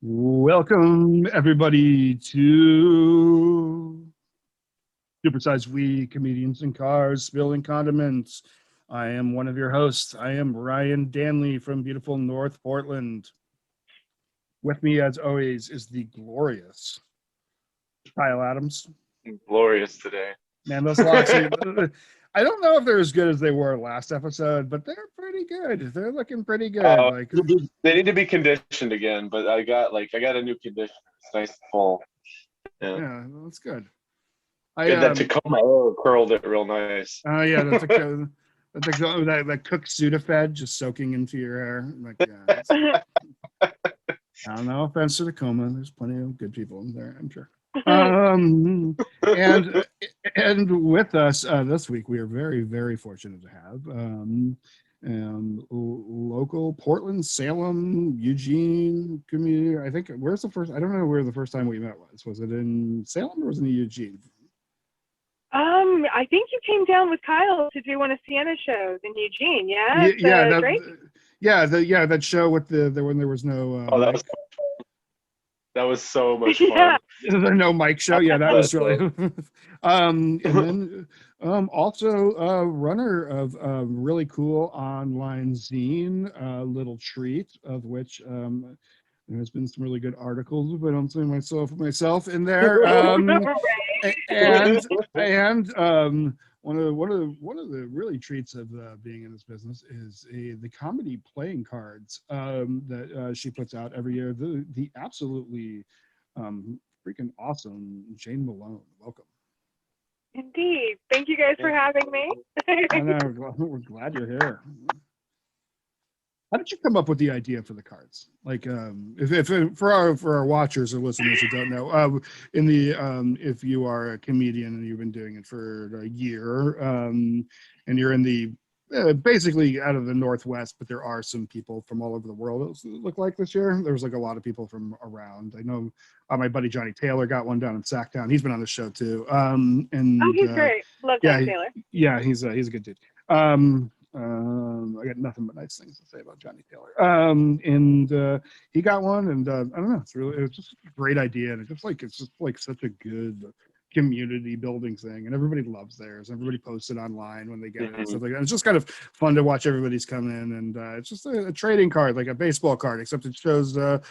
Welcome, everybody, to Supersize We Comedians in Cars Spilling Condiments. I am one of your hosts. I am Ryan Danley from beautiful North Portland. With me, as always, is the glorious Kyle Adams. Glorious today. Man, those locks are. I don't know if they're as good as they were last episode, but they're pretty good. They're looking pretty good. Like They need to be conditioned again, but I got a new conditioner. It's nice and full. Yeah. yeah, that's good. Good that Tacoma Arrow curled it real nice. Yeah, that's a that cooked Sudafed just soaking into your hair. Like, yeah, I don't know. Offense to Tacoma, there's plenty of good people in there, I'm sure. And with us this week, we are very, very fortunate to have local Portland, Salem, Eugene community. I think where's the first? I don't know where the first time we met was. Was it in Salem or was it in Eugene? I think you came down with Kyle to do one of Sienna's shows in Eugene, yeah? That show with the when there was no that was so much fun. Yeah. the no mic show. Yeah, that was really and then also runner of a really cool online zine, Little Treat, of which there's been some really good articles, but I don't say myself in there. And one of the really treats of being in this business is the comedy playing cards that she puts out every year. The absolutely freaking awesome Jane Malone. Welcome. Indeed. Thank you guys for having me. I know, we're glad you're here. How did you come up with the idea for the cards? Like, if for our watchers or listeners who don't know, if you are a comedian and you've been doing it for a year, and you're in the basically out of the Northwest, but there are some people from all over the world. It looked like this year there was like a lot of people from around. I know my buddy Johnny Taylor got one down in Sacktown. He's been on the show too. And he's great. Love Johnny Taylor. Yeah, he's a good dude. I got nothing but nice things to say about Johnny Taylor. He got one, and I don't know. It's just a great idea, and it's just like such a good community building thing, and everybody loves theirs. Everybody posts it online when they get it and stuff like that. It's just kind of fun to watch everybody's come in, and it's just a trading card, like a baseball card, except it shows some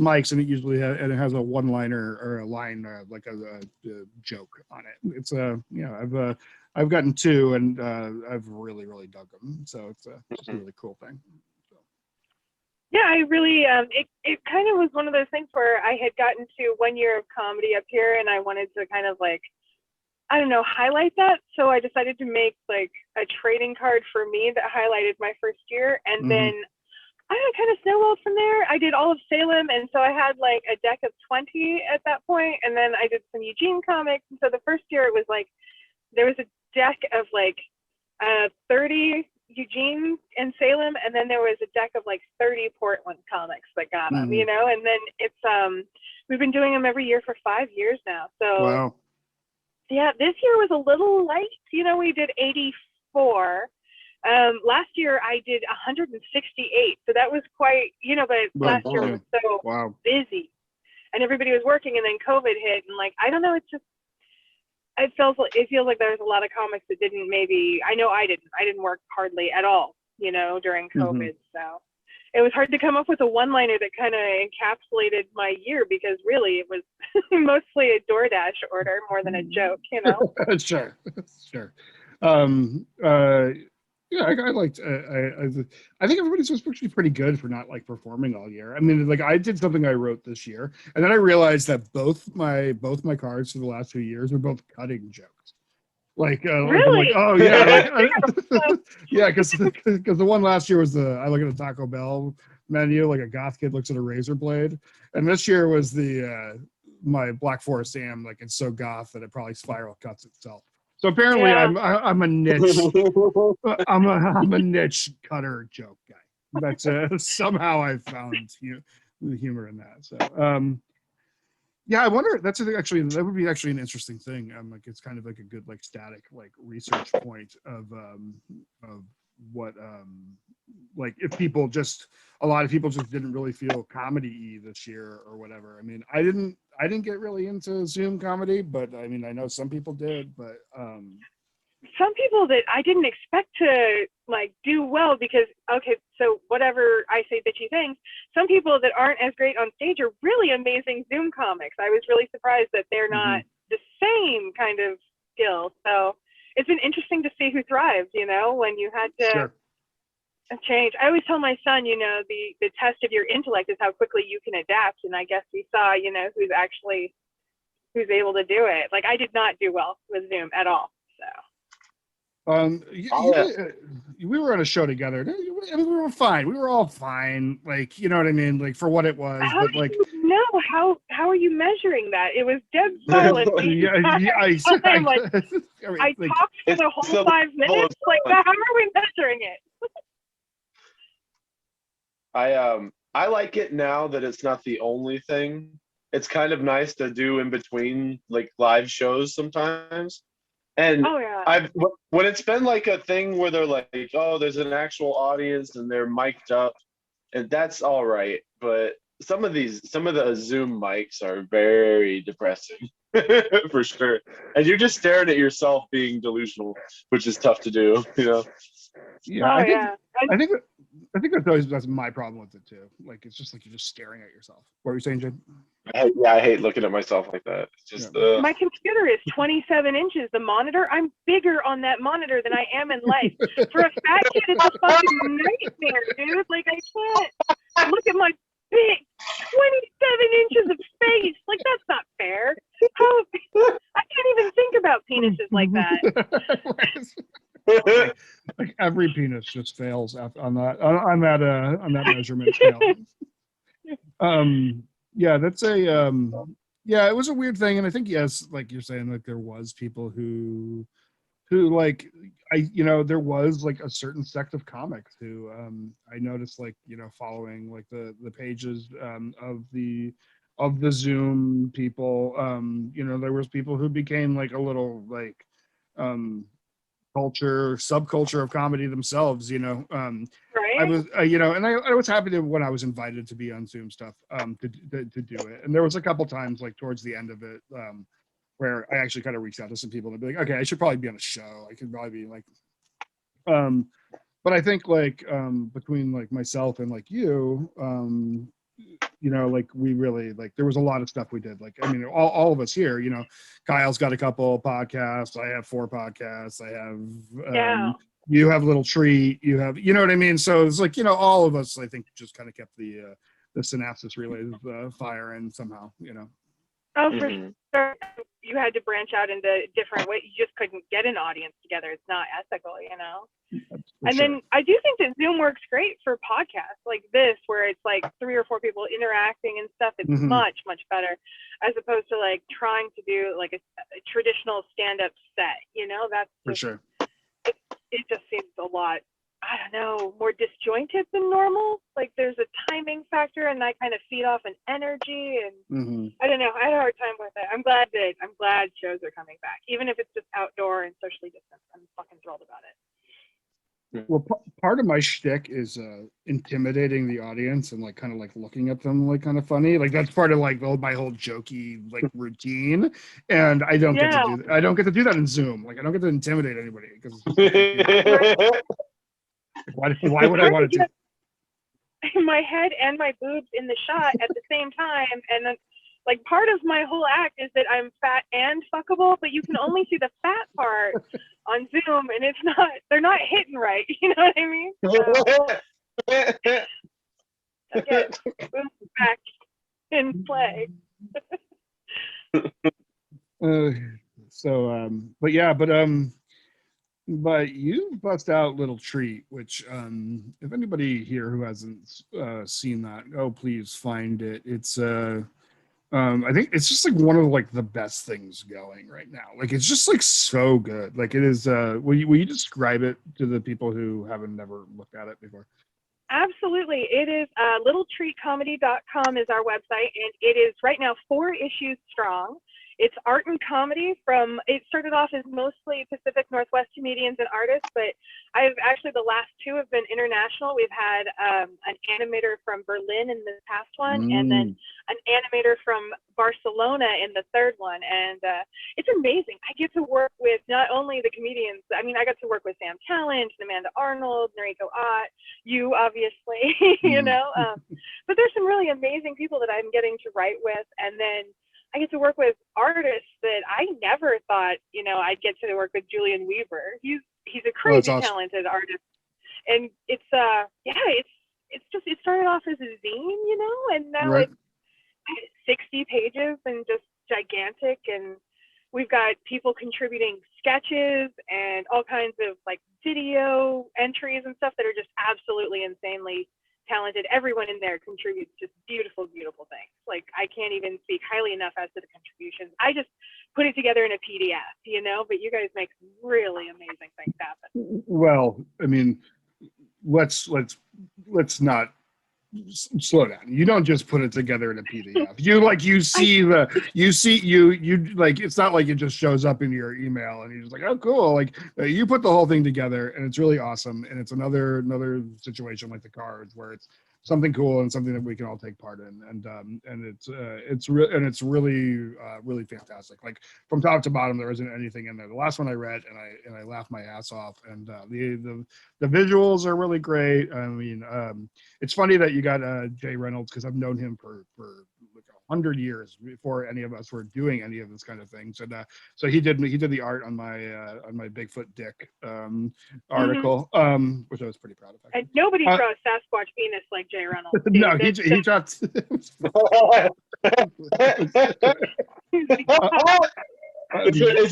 mics, and it usually has a one-liner or a line like a joke on it. It's I've gotten two, and I've really, really dug them. So it's just a really cool thing. So. Yeah, I really, it kind of was one of those things where I had gotten to 1 year of comedy up here, and I wanted to kind of like, I don't know, highlight that. So I decided to make like a trading card for me that highlighted my first year. And then I kind of snowballed from there. I did all of Salem, and so I had like a deck of 20 at that point, and then I did some Eugene comics. And so the first year it was like, there was a deck of like 30 Eugene and Salem, and then there was a deck of like 30 Portland comics that got them, you know. And then it's we've been doing them every year for 5 years now. So wow. Yeah, this year was a little light. You know, we did 84. Last year I did 168, so that was quite, you know. But last year was so busy, and everybody was working, and then COVID hit, and like I don't know, it's just. It feels like there's a lot of comics that didn't maybe, I know I didn't work hardly at all, you know, during COVID. So it was hard to come up with a one-liner that kind of encapsulated my year, because really it was mostly a DoorDash order more than a joke, you know? Sure. Yeah, I liked. I think everybody's actually pretty good for not like performing all year. I mean, like I did something I wrote this year, and then I realized that both my cards for the last 2 years were both cutting jokes. Like, really? Like, oh yeah, yeah, because the one last year was I look at a Taco Bell menu, like a goth kid looks at a razor blade, and this year was my Black Forest Sam, like it's so goth that it probably spiral cuts itself. So apparently, I'm a niche. I'm a niche cutter joke guy. That's somehow I've found the humor in that. So yeah, I wonder. That would be actually an interesting thing. Like it's kind of like a good like static like research point of like if people just a lot of people just didn't really feel comedy-y this year or whatever. I mean, I didn't get really into Zoom comedy, but I mean, I know some people did, but some people that I didn't expect to like do well because, okay, so whatever I say bitchy things, some people that aren't as great on stage are really amazing Zoom comics. I was really surprised that they're not the same kind of skill. So it's been interesting to see who thrives, you know, when you had to sure. change. I always tell my son, you know, the test of your intellect is how quickly you can adapt. And I guess we saw, you know, who's able to do it. Like I did not do well with Zoom at all. So. We were on a show together. I mean, we were fine. We were all fine. Like, you know what I mean? Like for what it was, How but do like, you know how are you measuring that? It was dead silent. I talked for the whole 5 minutes. Like, how are we measuring it? I like it now that it's not the only thing. It's kind of nice to do in between like live shows sometimes. And oh, yeah. when it's been like a thing where they're like, oh, there's an actual audience and they're mic'd up, and that's all right. But some of the Zoom mics are very depressing for sure. And you're just staring at yourself being delusional, which is tough to do, you know? Yeah, I think that's my problem with it too. Like it's just like you're just staring at yourself. What were you saying, Jane? I hate looking at myself like that. It's just my computer is 27 inches. The monitor, I'm bigger on that monitor than I am in life. For a fat kid, it's a fucking nightmare, dude. Like I can't look at my big 27 inches of space. Like that's not fair. I can't even think about penises like that. like every penis just fails on that measurement scale. Yeah, that's yeah, it was a weird thing, and I think yes, like you're saying, like there was people who like there was like a certain sect of comics who I noticed like following like the pages of the Zoom people, there was people who became like a little like subculture of comedy themselves, right? I was and I was happy to when I was invited to be on Zoom stuff to do it, and there was a couple times like towards the end of it where I actually kind of reached out to some people and be like, okay, I should probably be on a show. I could probably be like but I think like between like myself and like you like we really like there was a lot of stuff we did. Like I mean all of us here, Kyle's got a couple podcasts, I have 4 podcasts, I have you have Little Treat, you have what I mean? So it's like, all of us I think just kind of kept the synapses relays firing somehow, Oh, for sure. You had to branch out into different ways. You just couldn't get an audience together. It's not ethical, And then I do think that Zoom works great for podcasts like this, where it's like 3 or 4 people interacting and stuff. It's much, much better as opposed to like trying to do like a traditional stand-up set, That's just, for sure. It just seems a lot, I don't know, more disjointed than normal. Like there's a timing factor and I kind of feed off an energy and I don't know. I had a hard time with it. I'm glad shows are coming back, even if it's just outdoor and socially distanced. I'm fucking thrilled about it. Well, part of my shtick is intimidating the audience and like kind of like looking at them like kind of funny. Like that's part of like my whole jokey like routine, and I don't get to do that. I don't get to do that in Zoom. Like I don't get to intimidate anybody because why would I want to do my head and my boobs in the shot at the same time, and then like part of my whole act is that I'm fat and fuckable, but you can only see the fat part on Zoom, and they're not hitting right. You know what I mean? So, okay, boobs back in play. But you bust out Little Treat, which if anybody here who hasn't seen that, please find it. It's I think it's just like one of like the best things going right now. Like it's just like so good. Like it is will you describe it to the people who haven't never looked at it before? Absolutely. It is littletreatcomedy.com is our website, and it is right now 4 issues strong. it's art and comedy from, it started off as mostly Pacific Northwest comedians and artists, but I've actually, the last two have been international. We've had an animator from Berlin in the past one, and then an animator from Barcelona in the third one. And it's amazing. I get to work with not only the comedians, I mean, I got to work with Sam Talent, Amanda Arnold, Noriko Ott, you obviously, you know, but there's some really amazing people that I'm getting to write with. And then I get to work with artists that I never thought, you know, I'd get to work with. Julian Weaver. He's a crazy awesome. talented artist. And it's it's just, it started off as a zine, you know, and now Right. it's 60 pages and just gigantic. And we've got people contributing sketches and all kinds of like video entries and stuff that are just absolutely insanely talented. Everyone in there contributes just beautiful, beautiful things. Like, I can't even speak highly enough as to the contributions. I just put it together in a PDF, you know, but you guys make some really amazing things happen. Well, I mean, let's not slow down. You don't just put it together in a PDF. You like, it's not like it just shows up in your email and you're just like, oh, cool. Like, you put the whole thing together, and it's really awesome. And it's another situation like the cards, where it's something cool and something that we can all take part in. And it's really fantastic. Like, from top to bottom, there isn't anything in there. The last one I read, and I laughed my ass off. And the visuals are really great. I mean, it's funny that you got Jay Reynolds, because I've known him for like 100 years before any of us were doing any of this kind of things. And so he did the art on my Bigfoot dick article, which I was pretty proud of. Actually. And nobody draws Sasquatch penis like Jay Reynolds. No, he dropped. Is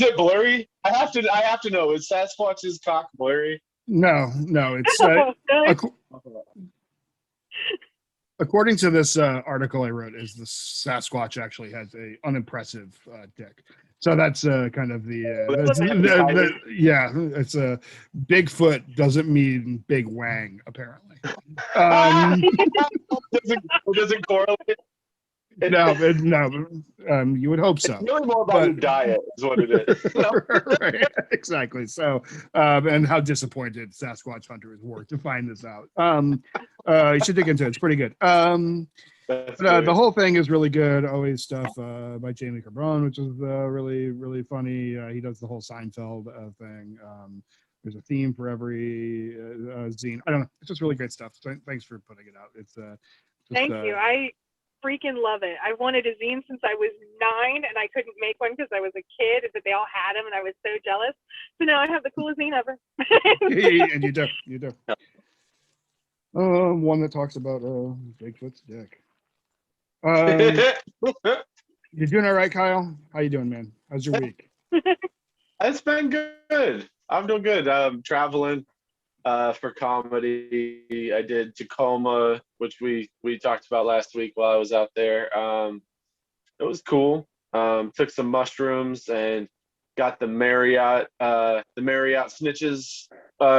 it blurry? I have to know. Is Sasquatch's cock blurry? No, it's according to this article I wrote, is the Sasquatch actually has a unimpressive dick. So that's kind of it's a Bigfoot doesn't mean big wang, apparently. Doesn't correlate. No, you would hope so. It's really more about your diet, is what it is. Right, exactly. So, and how disappointed Sasquatch hunters were to find this out. You should dig into it. It's pretty good. The whole thing is really good. Always stuff by Jamie Cabron, which is really, really funny. He does the whole Seinfeld thing. There's a theme for every zine. I don't know. It's just really great stuff. So thanks for putting it out. It's Thank you. I freaking love it. I wanted a zine since I was 9, and I couldn't make one because I was a kid, but they all had them, and I was so jealous. So now I have the coolest zine ever. And you do. One that talks about Bigfoot's dick. You're doing all right, Kyle? How you doing, man? How's your week? It's been good. I'm doing good. I'm traveling for comedy. I did Tacoma, which we talked about last week while I was out there. It was cool. Took some mushrooms and got the Marriott snitches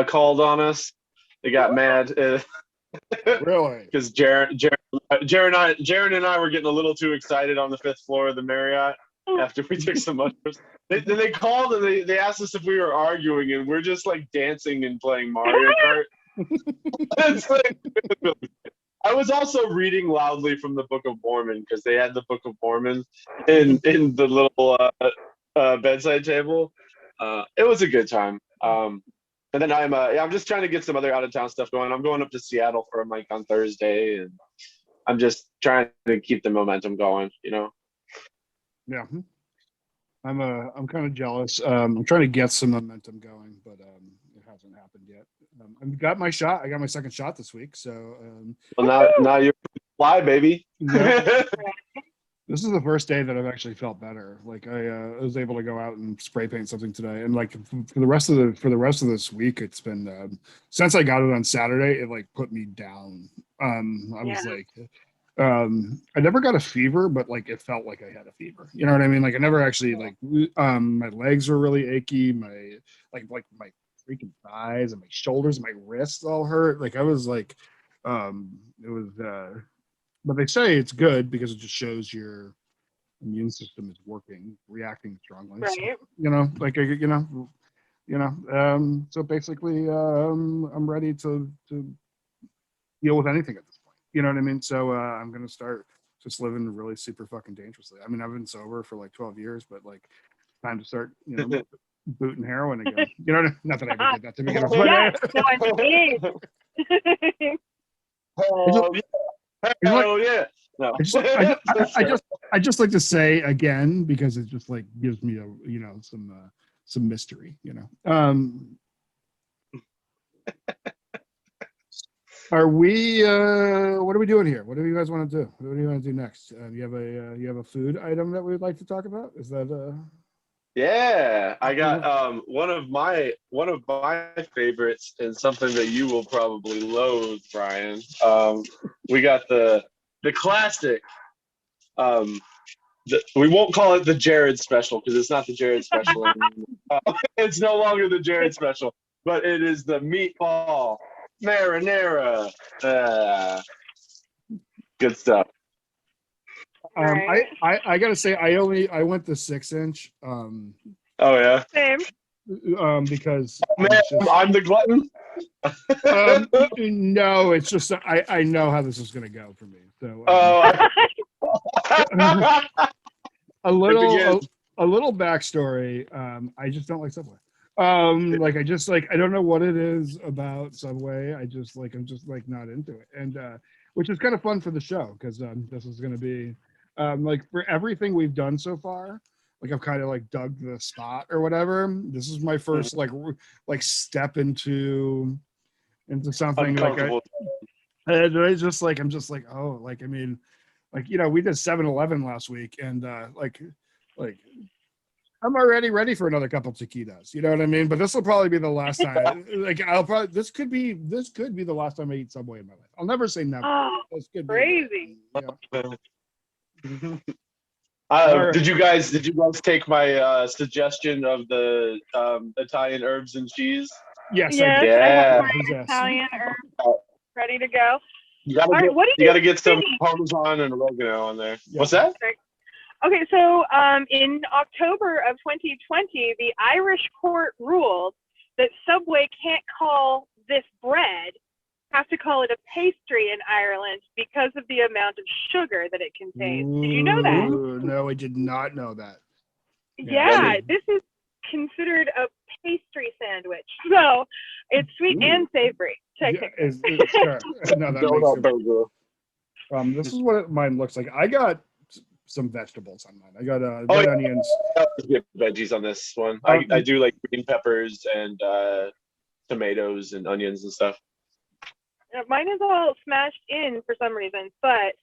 called on us. They got mad. Really? Because Jaron and I were getting a little too excited on the 5th floor of the Marriott after we took some mushrooms. Then they called and they asked us if we were arguing, and we're just like dancing and playing Mario Kart. It's like, I was also reading loudly from the Book of Mormon, because they had the Book of Mormon in the little bedside table. It was a good time. And then I'm just trying to get some other out of town stuff going. I'm going up to Seattle for a mic on Thursday, and I'm just trying to keep the momentum going, you know? Yeah. I'm kind of jealous. I'm trying to get some momentum going, but it hasn't happened yet. I got my shot. I got my second shot this week. So well, now you're fly, baby. Yeah. This is the first day that I've actually felt better. Like, I was able to go out and spray paint something today, and like for the rest of this week, it's been since I got it on Saturday, it like put me down. Was like, I never got a fever, but like it felt like I had a fever. You know what I mean? Like, I never actually like my legs were really achy. My like my freaking thighs and my shoulders and my wrists all hurt. Like, I was like, it was. But they say it's good because it just shows your immune system is working, reacting strongly. Right. So, so basically, I'm ready to deal with anything at this point. You know what I mean? So I'm gonna start just living really super fucking dangerously. I mean, I've been sober for like 12 years, but like, time to start, booting heroin again. You know, not that I ever did that to begin with. But, Yes, no, I'm seeing. Hell yeah. No. I just like to say again because it just like gives me some mystery. Are we? What are we doing here? What do you guys want to do? What do you want to do next? You have a food item that we'd like to talk about? Is that Yeah, I got one of my favorites and something that you will probably loathe, Brian. We got the classic. We won't call it the Jared special because it's not the Jared special anymore. It's no longer the Jared special, but it is the meatball marinara. Good stuff. Right. I gotta say I went the 6-inch. Oh yeah. Same. Because Man, I'm the glutton. no, it's just I know how this is gonna go for me. So a little backstory. I just don't like Subway. Like I don't know what it is about Subway. I'm just not into it. And which is kind of fun for the show because this is gonna be like for everything we've done so far. Like I've kind of like dug the spot or whatever. This is my first like step into something like I'm just like oh like I mean like we did 7-Eleven last week and like I'm already ready for another couple taquitos. You know what I mean? But this will probably be the last time. Like this could be the last time I eat Subway in my life. I'll never say never. Oh, This could crazy. Right. Did you guys take my suggestion of the Italian herbs and cheese? Yes. Yes, I I have my Yes. Italian herb ready to go. You gotta All right, you gotta get some Parmesan and oregano on there. Yeah. What's that? Okay, so in October of 2020, the Irish court ruled that Subway can't call this bread, have to call it a pastry in Ireland because of the amount of sugar that it contains. Did you know that? No, I did not know that. Yeah, this is considered a pastry sandwich. So it's sweet and savory, technically. Sure. No, that makes sense. This is what mine looks like. I got some vegetables on mine. I got red onions. Get veggies on this one. I do like green peppers and tomatoes and onions and stuff. Mine is all smashed in for some reason, but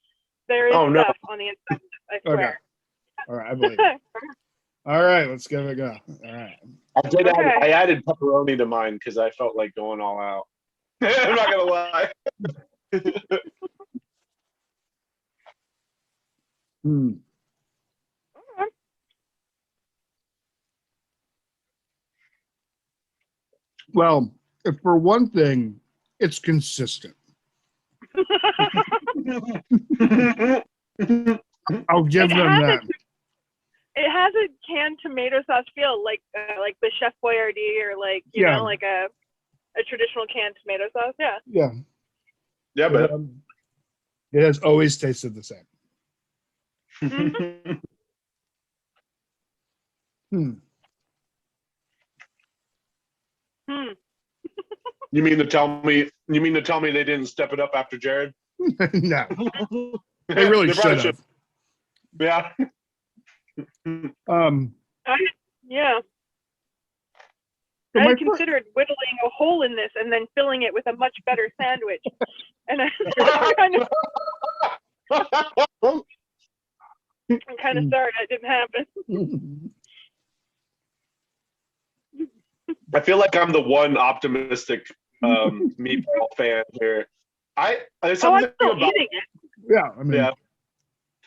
there is stuff on the inside. I swear. Okay. All right, I believe it. All right, let's give it a go. All right. I added pepperoni to mine because I felt like going all out. I'm not gonna lie. Well, if for one thing, it's consistent. I'll give them that. It has a canned tomato sauce feel, like the Chef Boyardee or like you know, like a traditional canned tomato sauce. Yeah. Yeah. Yeah, but it has always tasted the same. You mean to tell me they didn't step it up after Jared? No. They really should have. Yeah. Yeah. So I considered whittling a hole in this and then filling it with a much better sandwich. And I'm kind of sorry that didn't happen. I feel like I'm the one optimistic meatball fan here. There's something about eating it. Yeah, I mean,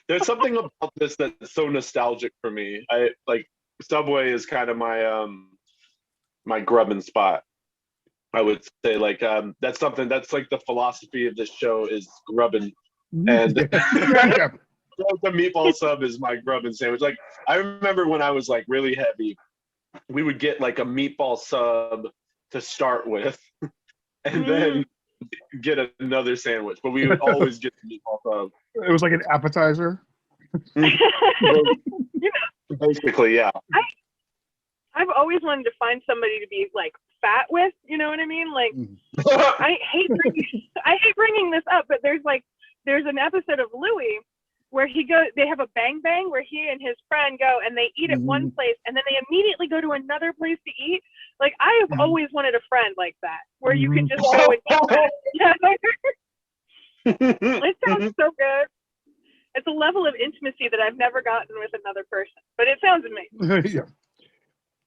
there's something about this that's so nostalgic for me. I like Subway is kind of my my grubbing spot. I would say like that's something that's like the philosophy of this show is grubbing. And The meatball sub is my grub and sandwich. Like I remember when I was like really heavy, we would get like a meatball sub to start with, and then get another sandwich. But we would always get the meatball sub. It was like an appetizer. Basically, yeah. I've always wanted to find somebody to be like fat with, you know what I mean? Like, I hate bringing this up, but there's an episode of Louie where they have a bang bang where he and his friend go and they eat at one place and then they immediately go to another place to eat. Like, I have always wanted a friend like that where you can just go and eat that together. It sounds so good. It's a level of intimacy that I've never gotten with another person, but it sounds amazing. Yeah.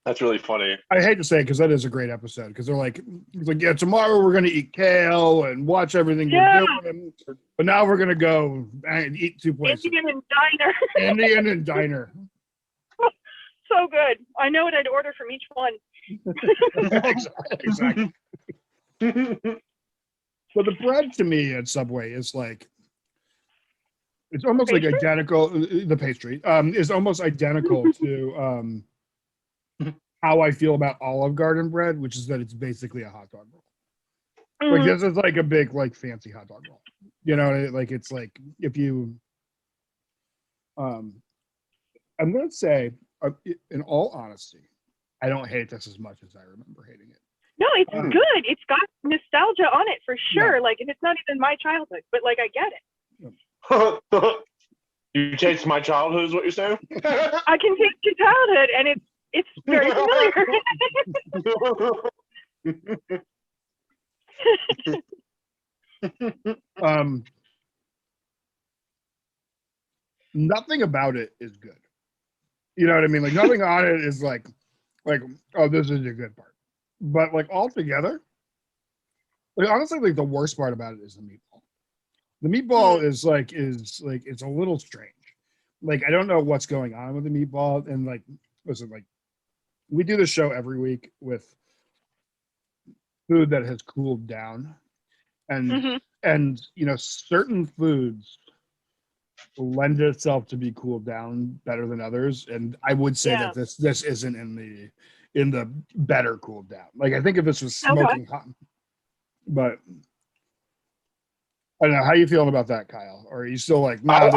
That's really funny. I hate to say it because that is a great episode. Because they're like, yeah, tomorrow we're gonna eat kale and watch everything we're doing, but now we're gonna go and eat 2 places. Indian and diner. So good. I know what I'd order from each one. Exactly. So the bread to me at Subway is like, it's almost like identical. The pastry is almost identical to how I feel about Olive Garden bread, which is that it's basically a hot dog roll. Like this is like a big, like fancy hot dog roll. You know, like it's like if you, I'm gonna say, in all honesty, I don't hate this as much as I remember hating it. No, it's good. It's got nostalgia on it for sure. Yeah. Like, and it's not even my childhood, but like I get it. You taste my childhood, is what you're saying? I can taste your childhood, and it's very familiar. Nothing about it is good. You know what I mean? Like nothing on it is like, oh, this is a good part. But like altogether, like honestly, like the worst part about it is the meatball. The meatball is it's a little strange. Like I don't know what's going on with the meatball. And like, listen, like we do the show every week with food that has cooled down, and you know certain foods lend itself to be cooled down better than others. And I would say that this isn't in the better cooled down. Like I think if this was smoking hot, but I don't know. How you feeling about that, Kyle? Or are you still like, nah,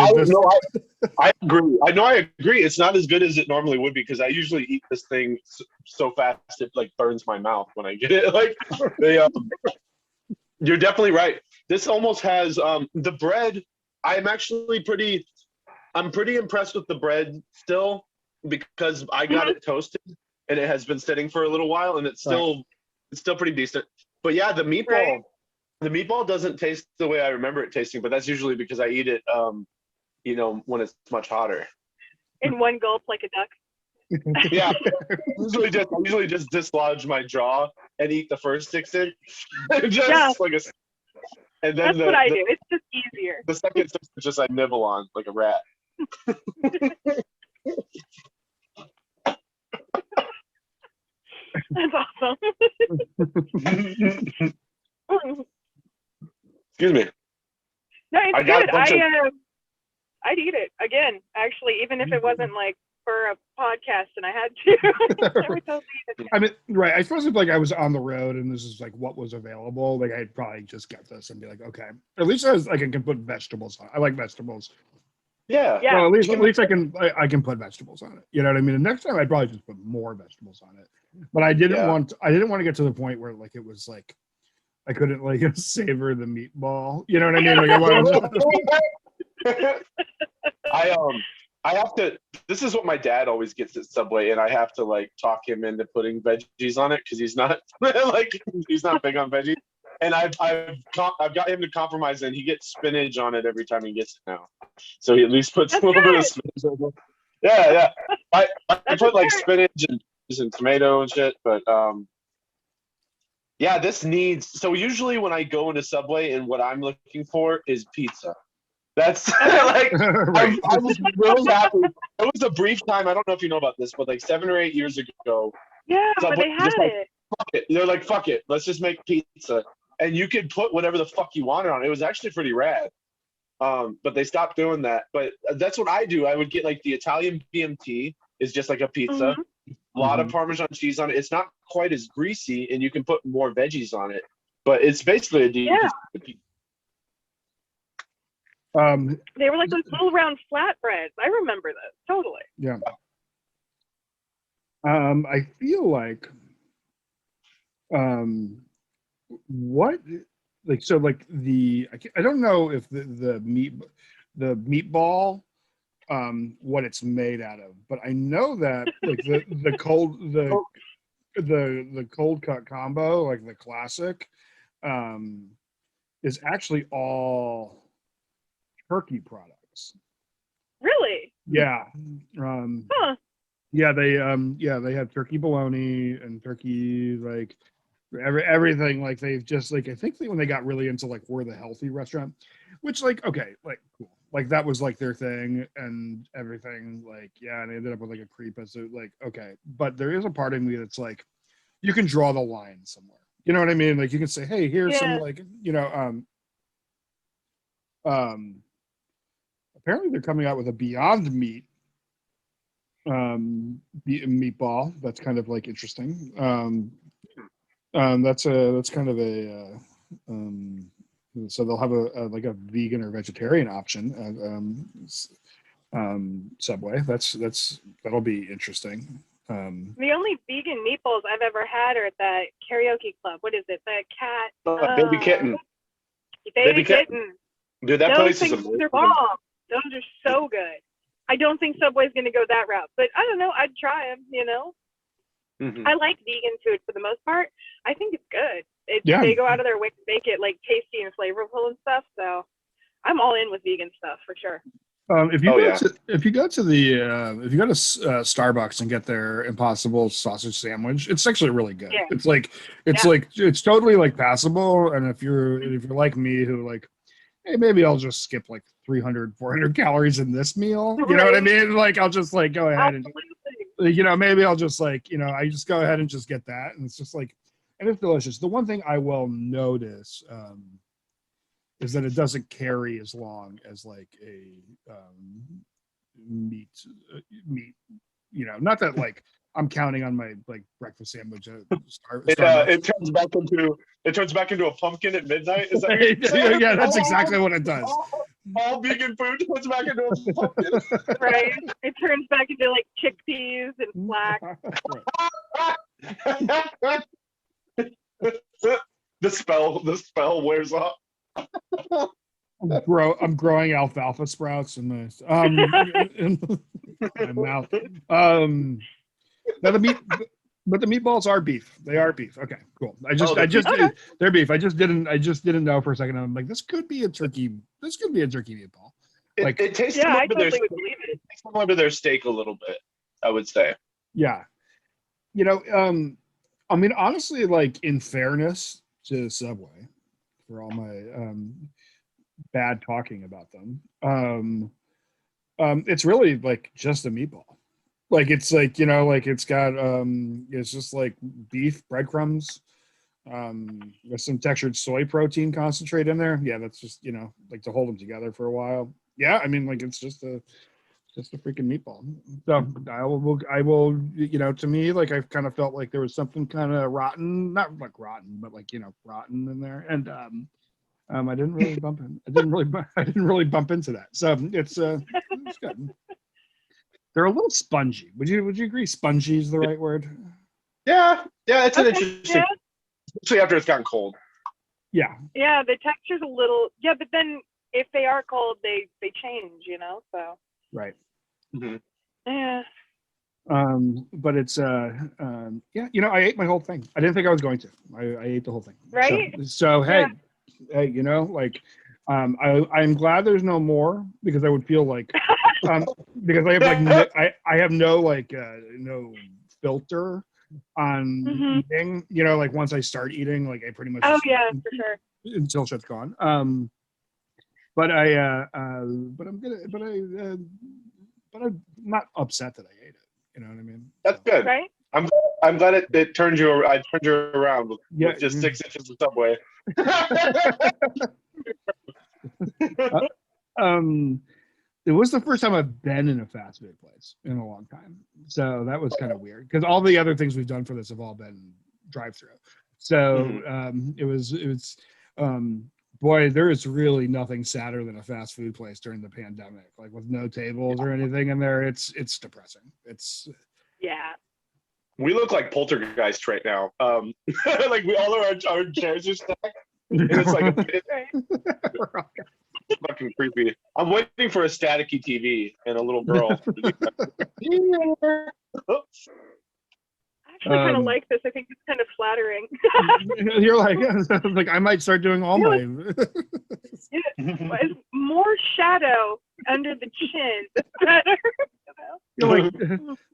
I agree. I agree. It's not as good as it normally would be because I usually eat this thing so fast it like burns my mouth when I get it. Like you're definitely right. This almost has the bread. I'm pretty impressed with the bread still because I got it toasted and it has been sitting for a little while and it's still pretty decent. But yeah, the meatball doesn't taste the way I remember it tasting, but that's usually because I eat it you know, when it's much hotter. In one gulp like a duck. Yeah. I usually just dislodge my jaw and eat the first 6 in. And then that's what I do. It's just easier. The second is just I nibble on like a rat. That's awesome. Excuse me. No, it's good. I'd eat it again, actually, even if it wasn't like for a podcast and I had to. I would totally eat it. I mean, right. I suppose if like I was on the road and this is like what was available, like I'd probably just get this and be like, okay. At least I can put vegetables on it. I like vegetables. Yeah. Well, at least I can put vegetables on it. You know what I mean? And next time I'd probably just put more vegetables on it. But I didn't want to get to the point where like it was like I couldn't like savor the meatball. You know what I mean? Like I have to. This is what my dad always gets at Subway, and I have to like talk him into putting veggies on it because he's not he's not big on veggies. And I've got him to compromise, and he gets spinach on it every time he gets it now. So he at least puts a little bit of spinach on it. Yeah. I put like spinach and tomato and shit, but yeah, this needs. So usually when I go into Subway and what I'm looking for is pizza. That's like I was really happy. It was a brief time. I don't know if you know about this, but like 7 or 8 years ago. Yeah, but they had it. Fuck it. They're like, fuck it. Let's just make pizza. And you could put whatever the fuck you wanted on it. It was actually pretty rad. But they stopped doing that. But that's what I do. I would get like the Italian BMT is just like a pizza, a lot of Parmesan cheese on it. It's not quite as greasy, and you can put more veggies on it. But it's basically a deep pizza. They were like those little round flatbreads. I remember this totally. Yeah. I feel like what like so like I don't know if the meatball what it's made out of, but I know that like the cold cut combo, like the classic, is actually all turkey products. Really? Yeah. Huh. Yeah, they have turkey bologna and turkey like everything. Like they've just like I think when they got really into like we're the healthy restaurant, which like okay, like cool. Like that was like their thing and everything. Like, yeah, and they ended up with like a creep as to like, okay. But there is a part of me that's like you can draw the line somewhere. You know what I mean? Like you can say, hey, here's some like, apparently they're coming out with a Beyond Meat meatball. That's kind of like interesting. That's kind of a so they'll have a like a vegan or vegetarian option at Subway. That'll be interesting. The only vegan meatballs I've ever had are at that karaoke club. What is it? The cat. Baby Kitten. Baby Kitten. Dude, that Those place is things amazing. are bomb. Those are so good. I don't think Subway's going to go that route, but I don't know. I'd try them, you know? I like vegan food for the most part. I think it's good. They go out of their way to make it like tasty and flavorful and stuff. So I'm all in with vegan stuff for sure. If you go to Starbucks and get their Impossible sausage sandwich, it's actually really good. Yeah. It's totally like passable. And if you're like me who like, hey, maybe I'll just skip like 300, 400 calories in this meal. You know what I mean? Like I'll just like go ahead and maybe I'll just like, I just go ahead and just get that. And it's just like, and it's delicious. The one thing I will notice is that it doesn't carry as long as like a meat, not that like I'm counting on my like breakfast sandwich. It turns back into a pumpkin at midnight. Is that yeah, that's exactly what it does. All vegan food turns back into a pumpkin. Right. It turns back into like chickpeas and flax. The spell wears off. I'm growing alfalfa sprouts in my mouth. Now but the meatballs are beef. They are beef. Okay, cool. They're beef. I just didn't know for a second. I'm like, this could be a turkey. This could be a turkey meatball. Like it tastes I totally would believe it. It tastes similar to their steak a little bit, I would say. Yeah. I mean, honestly, like in fairness to Subway, for all my bad talking about them, it's really like just a meatball. Like it's like like it's got it's just like beef, breadcrumbs, with some textured soy protein concentrate in there. Yeah, that's just like to hold them together for a while. Yeah, I mean like it's just a freaking meatball. So I will to me like I've kind of felt like there was something kind of rotten, not like rotten, but like rotten in there, and I didn't really bump into that. So it's good. They're a little spongy. Would you agree? Spongy is the right word? Yeah, it's an interesting, especially after it's gotten cold. Yeah. Yeah, the texture's a little. Yeah, but then if they are cold, they change. So. Right. Mm-hmm. Yeah. But it's I ate my whole thing. I didn't think I was going to. I ate the whole thing. Right. So hey, like. I'm glad there's no more because I would feel like because I have like I have no like no filter on eating. Like once I start eating, like I pretty much for sure until shit's gone. But I'm not upset that I ate it. You know what I mean? That's good. Right. I'm glad it turned you. I turned you around with just 6 inches of Subway. It was the first time I've been in a fast food place in a long time, so that was kind of weird because all the other things we've done for this have all been drive-through. So it was boy, there is really nothing sadder than a fast food place during the pandemic, like with no tables or anything in there. It's depressing. It's Yeah. We look like poltergeist right now. Like we all our chairs are stacked, and it's like it's fucking creepy. I'm waiting for a staticky TV and a little girl. I actually kind of like this. I think it's kind of flattering. You're like I might start doing all my more shadow under the chin. It's better.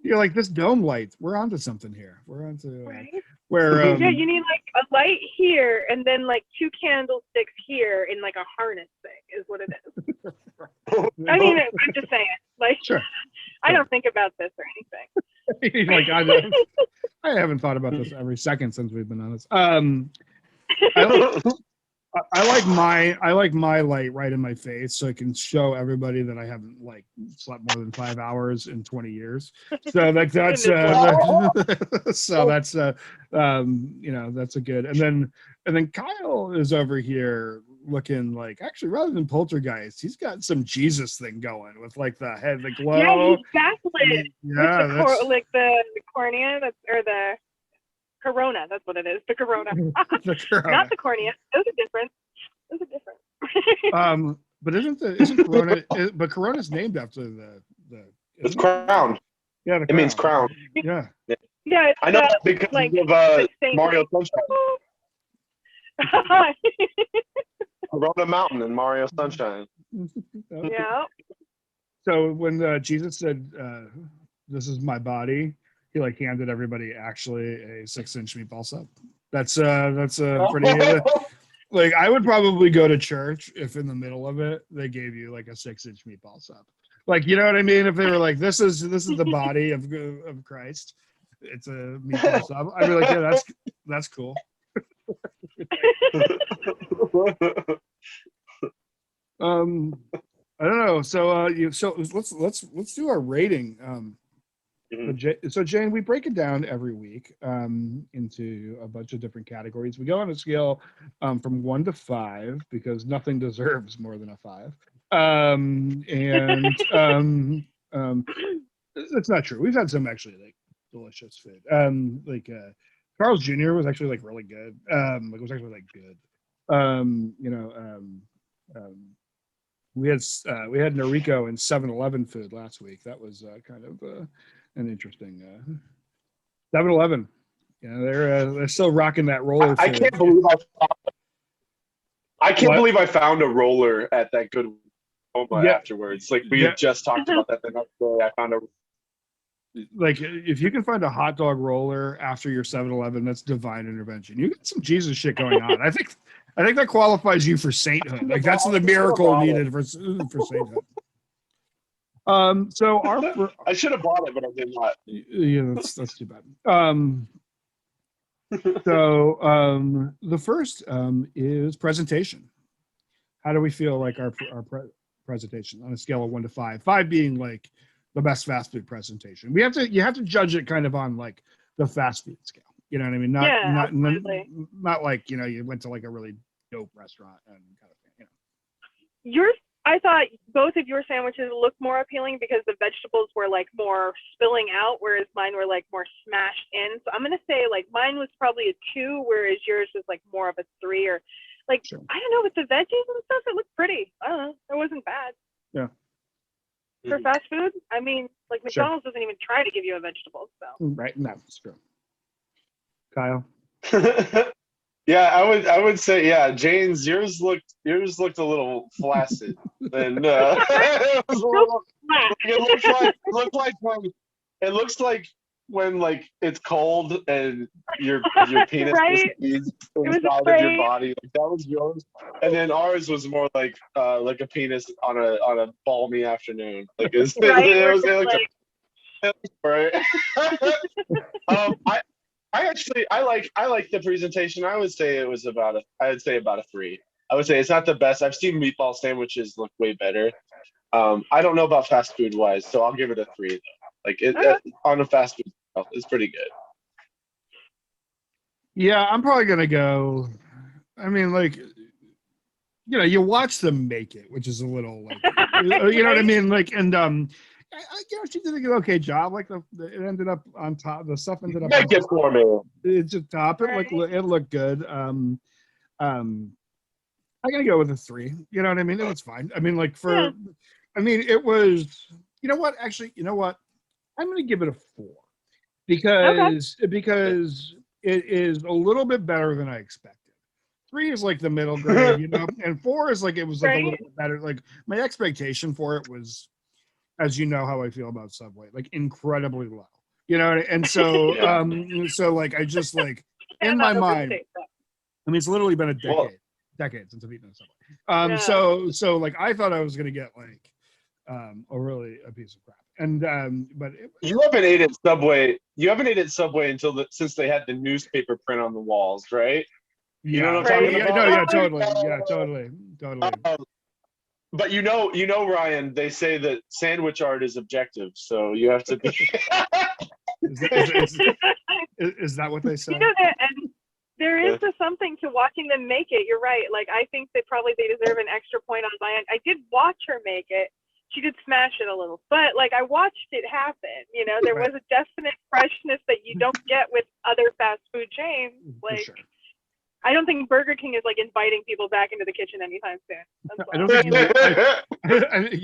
You're like this dome light. We're onto something here. We're onto Right? where Yeah, you need like a light here and then like 2 candlesticks here in like a harness thing is what it is. I mean, I'm just saying. Like, Sure. I don't think about this or anything. like I haven't thought about this every second since we've been on this. I like my light right in my face so I can show everybody that I haven't like slept more than 5 hours in 20 years. So that's that's that's a good. And then Kyle is over here looking like, actually, rather than poltergeist, he's got some Jesus thing going with like the head, the glow. Yeah, he's backlit. Yeah, with the cornea, or the corona. That's what it is. The corona. the corona. Not the cornea. Those are different. But isn't Corona? But Corona's named after the. It's crown. Yeah, it means crown. Yeah. Yeah, I know because like, of Mario Sunshine. Corona Mountain and Mario Sunshine. Yeah. So when Jesus said, "This is my body," he like handed everybody actually a 6-inch meatball sub. That's pretty. Like I would probably go to church if in the middle of it they gave you like a 6-inch meatball sub. Like, you know what I mean? If they were like, "This is the body of Christ," it's a meatball sub. I'd be like, "Yeah, that's cool." I don't know. So let's do our rating. So Jane, we break it down every week into a bunch of different categories. We go on a scale from 1 to 5 because nothing deserves more than a 5. That's not true. We've had some actually like delicious food. Carl's Jr. was actually like really good. It was actually like good. We had Noriko and 7-Eleven food last week. That was kind of an interesting 7-Eleven. You know, they're still rocking that roller. I can't believe I found a roller at that good Oklahoma afterwards. Like we had just talked about that the next day. I found a. Like if you can find a hot dog roller after your 7-Eleven, that's divine intervention. You got some Jesus shit going on. I think that qualifies you for sainthood. Like that's the miracle needed for sainthood. So I should have bought it, but I did not. Yeah, that's too bad. So the first is presentation. How do we feel like our presentation on a scale of 1 to 5? 5 being like the best fast food presentation. You have to judge it kind of on like the fast food scale. You know what I mean? Not like, you know, you went to like a really dope restaurant and kind of thing. You know. I thought both of your sandwiches looked more appealing because the vegetables were like more spilling out, whereas mine were like more smashed in. So I'm gonna say like mine was probably a 2, whereas yours was like more of a 3, or like sure. I don't know, with the veggies and stuff, it looked pretty. I don't know, it wasn't bad. Yeah. For fast food, I mean, like McDonald's doesn't even try to give you a vegetable. So right, no, it's true. Kyle. Yeah, I would say Jane's yours looked a little flaccid, and it looks like when like it's cold and your penis right? is inside of your body. Like, that was yours, and then ours was more like a penis on a balmy afternoon. Like it right. I like the presentation. I'd say about a 3. I would say it's not the best. I've seen meatball sandwiches look way better. I don't know about fast food wise, so I'll give it a 3 though. Like on a fast food, it's pretty good. Yeah, I'm probably gonna go. I mean, like, you watch them make it, which is a little like, you know what I mean? Like, and she did an okay job. Like, it ended up on top. The stuff ended up Make it for me. It's just top. It looked good. I'm gonna go with a 3. You know what I mean? It was fine. I mean, like I mean, it was. You know what? Actually, you know what? I'm gonna give it a 4 because it is a little bit better than I expected. 3 is like the middle grade, and 4 is like it was like a little bit better. Like my expectation for it was, as you know how I feel about Subway, like incredibly low. And so so like I just like in my mind, I mean it's literally been a decade since I've eaten a Subway. So like I thought I was gonna get like a piece of crap. And but you haven't ate at Subway. You haven't ate at Subway since they had the newspaper print on the walls, right? You know what I'm talking about? No, yeah, totally. Yeah, totally. But you know, Ryan, they say that sandwich art is objective, so you have to be. Is that what they say? And there is something to watching them make it. You're right. Like I think that probably they deserve an extra point on my end. I did watch her make it. She did smash it a little, but like I watched it happen. There was a definite freshness that you don't get with other fast food chains. Like sure. I don't think Burger King is like inviting people back into the kitchen anytime soon. I don't think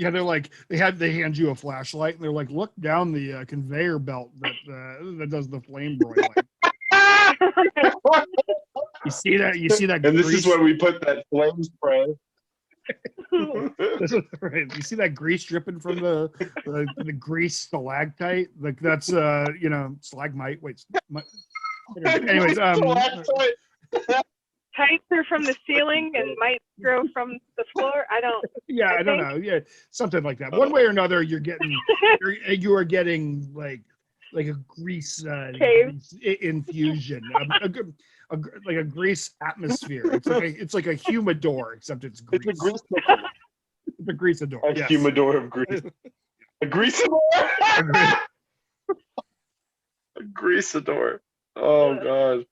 they're like they hand you a flashlight and they're like, look down the conveyor belt that does the flame broiling. You see that? And this is where we put that flame spray. Right. You see that grease dripping from the grease stalactite? Like that's stalagmite. Wait. Anyways, tights are from the ceiling and might grow from the floor. I don't know. Yeah, something like that. One way or another, you are getting like a grease infusion, like a grease atmosphere. It's like a humidor, except it's grease. It's a greasador. A humidor of grease. A greasador. A greasador. Oh God.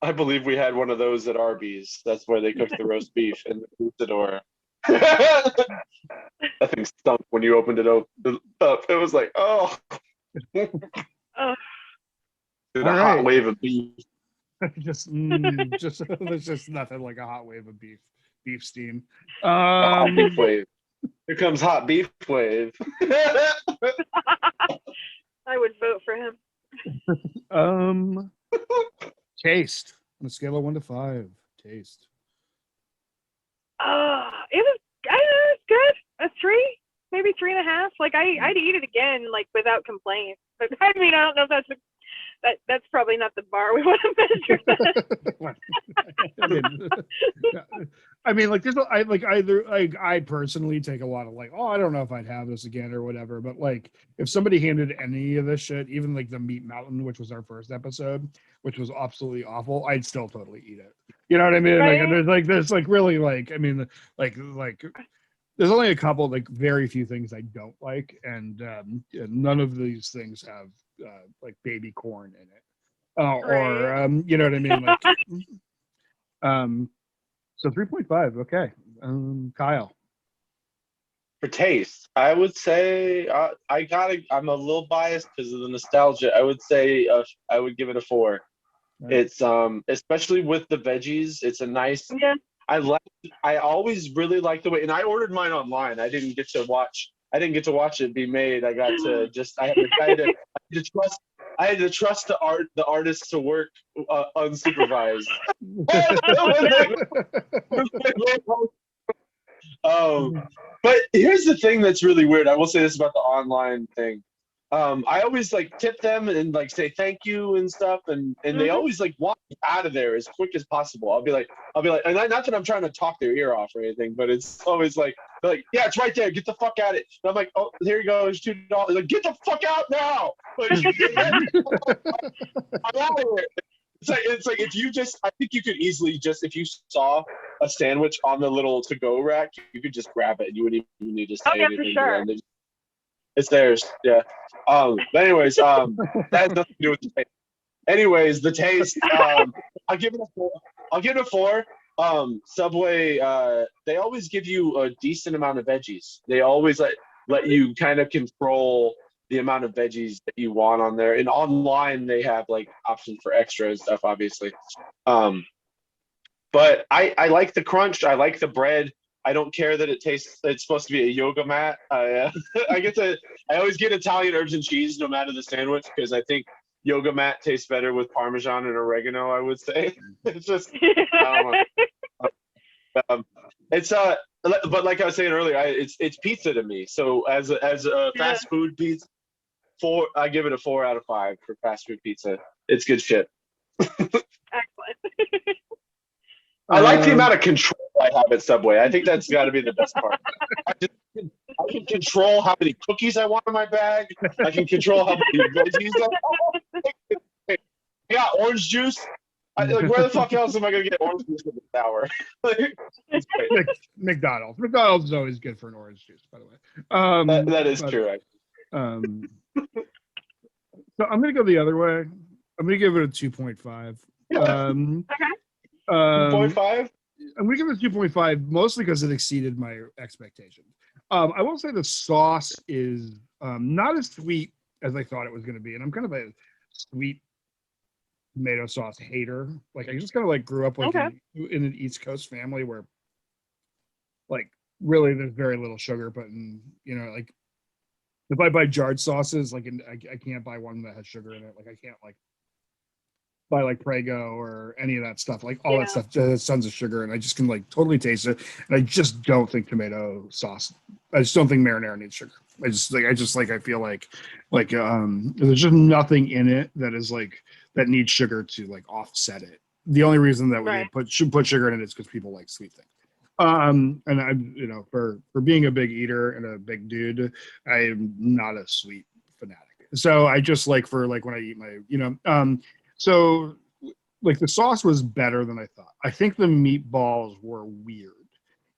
I believe we had one of those at Arby's. That's where they cooked the roast beef in the greasador. That thing stunk when you opened it up. It was like, oh. Hot wave of beef. There's just nothing like a hot wave of beef steam. Hot beef wave. Here comes hot beef wave. I would vote for him. Taste on a scale of 1 to 5. Taste. It was good. A 3, maybe 3.5. Like I'd eat it again, like without complaint. But I mean, I don't know if that's probably not the bar we want to measure. I mean, like I personally take a lot of like, I don't know if I'd have this again or whatever. But like, if somebody handed any of this shit, even like the Meat Mountain, which was our first episode, which was absolutely awful, I'd still totally eat it. You know what I mean? Right? Like, there's like really like, I mean, like there's only a couple, like very few things I don't like, and none of these things have like baby corn in it, or you know what I mean? Like, so 3.5. Okay, Kyle. For taste, I would say I'm a little biased because of the nostalgia. I would say I would give it a 4. Right. It's especially with the veggies. It's a nice. Yeah. I always really like the way, and I ordered mine online. I didn't get to watch it be made. I got to just I had to trust the artist to work unsupervised. But here's the thing that's really weird. I will say this about the online thing. I always like tip them and like say thank you and stuff, and they always like walk out of there as quick as possible. I'll be like, and not that I'm trying to talk their ear off or anything, but it's always like, yeah, it's right there. Get the fuck at it. And I'm like, oh, here you go. It's $2. Like, get the fuck out now. Like, I'm out of here. It's like if you just, I think you could easily just, if you saw a sandwich on the little to-go rack, you could just grab it and you wouldn't even need to say yeah, for anything. sure. It's theirs. Yeah. But anyways, that has nothing to do with the taste. Anyways, the taste. I'll give it a 4. I'll give it a 4. Subway. They always give you a decent amount of veggies. They always let you kind of control the amount of veggies that you want on there. And online, they have like options for extra and stuff, obviously. But I like the crunch. I like the bread. I don't care that it's supposed to be a yoga mat. I always get Italian herbs and cheese no matter the sandwich because I think yoga mat tastes better with Parmesan and oregano, I would say. It's just, I don't know. But like I was saying earlier, it's pizza to me. So as a fast food pizza, I give it a 4 out of 5 for fast food pizza. It's good shit. Excellent. I like the amount of control I have at Subway. I think that's got to be the best part. I can control how many cookies I want in my bag. I can control how many veggies I want. Yeah, orange juice. Like, where the fuck else am I going to get orange juice in the shower? It's great. McDonald's. McDonald's is always good for an orange juice, by the way. That is true, actually. So I'm going to go the other way. I'm going to give it a 2.5. Okay. 2.5? I'm going to give it a 2.5 mostly because it exceeded my expectation. I will say the sauce is not as sweet as I thought it was going to be, and I'm kind of a sweet tomato sauce hater. Like I just kind of like grew up like in an East Coast family where like really there's very little sugar, but like if I buy jarred sauces, like I can't buy one that has sugar in it. Like I can't like buy like Prego or any of that stuff. Like all that stuff has tons of sugar, and I just can like totally taste it. And I just don't think tomato sauce. I just don't think marinara needs sugar. I feel like there's just nothing in it that is like that needs sugar to like offset it. The only reason that we should put sugar in it is because people like sweet things. And I'm for being a big eater and a big dude, I am not a sweet fanatic. So I just like for like when I eat my so like the sauce was better than I thought. I think the meatballs were weird,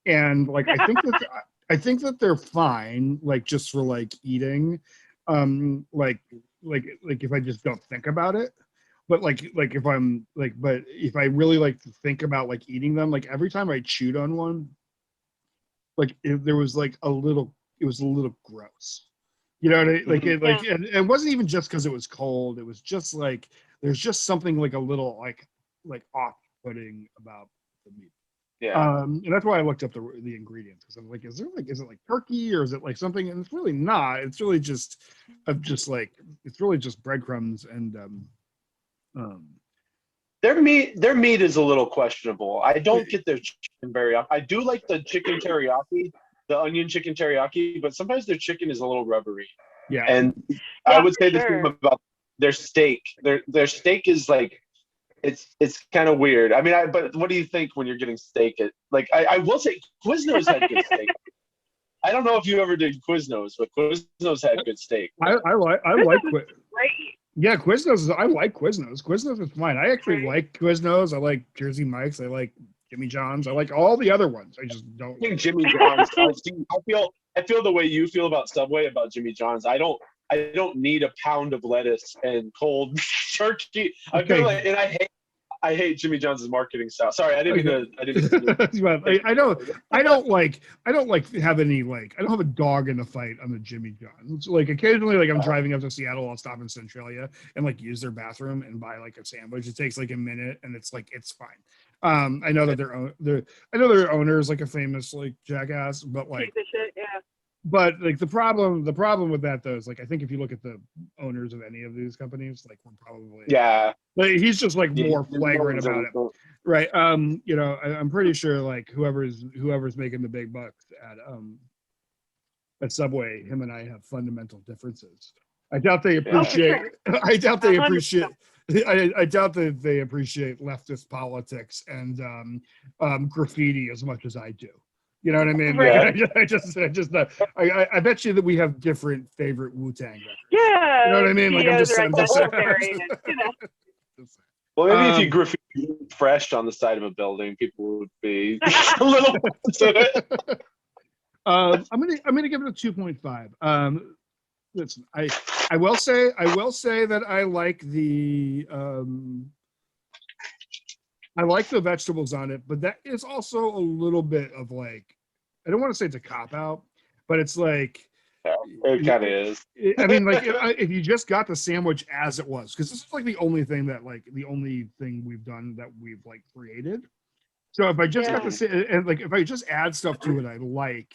and like I think that they're fine, like just for like eating, like if I just don't think about it. But like if I'm like, but if I really like to think about like eating them, like every time I chewed on one, like there was like it was a little gross. You know what I like? And it wasn't even just because it was cold. It was just like there's just something like a little like off-putting about the meat. Yeah. And that's why I looked up the ingredients because I'm like, is it like turkey or is it like something? And it's really not. It's really just it's really just breadcrumbs and their meat is a little questionable. I don't get their chicken very often. I do like the chicken teriyaki, the onion chicken teriyaki, but sometimes their chicken is a little rubbery. Yeah. And I would say the same about their steak. Their steak is like it's kind of weird. I mean, but what do you think when you're getting steak? I will say Quiznos had good steak. I don't know if you ever did Quiznos, but Quiznos had good steak. I like great. Yeah, Quiznos. I like Quiznos. Quiznos is fine. I actually like Quiznos. I like Jersey Mike's. I like Jimmy John's. I like all the other ones. I just don't. I think Jimmy John's. I feel the way you feel about Subway about Jimmy John's. I don't need a pound of lettuce and cold turkey. I feel like, and I hate Jimmy John's marketing style. Sorry, I didn't mean to. I don't have a dog in the fight on the Jimmy John's. Like occasionally, like I'm driving up to Seattle, I'll stop in Centralia and like use their bathroom and buy like a sandwich. It takes like a minute and it's fine. I know that their owner is like a famous like jackass, but like But like the problem with that though is like I think if you look at the owners of any of these companies, like we're probably like he's just like more flagrant about it, right? I'm pretty sure like whoever's making the big bucks at Subway, him and I have fundamental differences. I doubt they appreciate. I doubt they appreciate leftist politics and graffiti as much as I do. You know what I mean? Right. I bet you that we have different favorite Wu-Tang records. Yeah. You know what I mean? Like I'm just Well, maybe if you graffiti fresh on the side of a building, people would be a little. I'm gonna give it a 2.5. Listen, I will say that I like the vegetables on it, but that is also a little bit of like, I don't want to say it's a cop out, but it's like, It kind of is. I mean, like if you just got the sandwich as it was, because this is like the only thing we've done that we've like created. So if I just got the, and like if I just add stuff to it, I like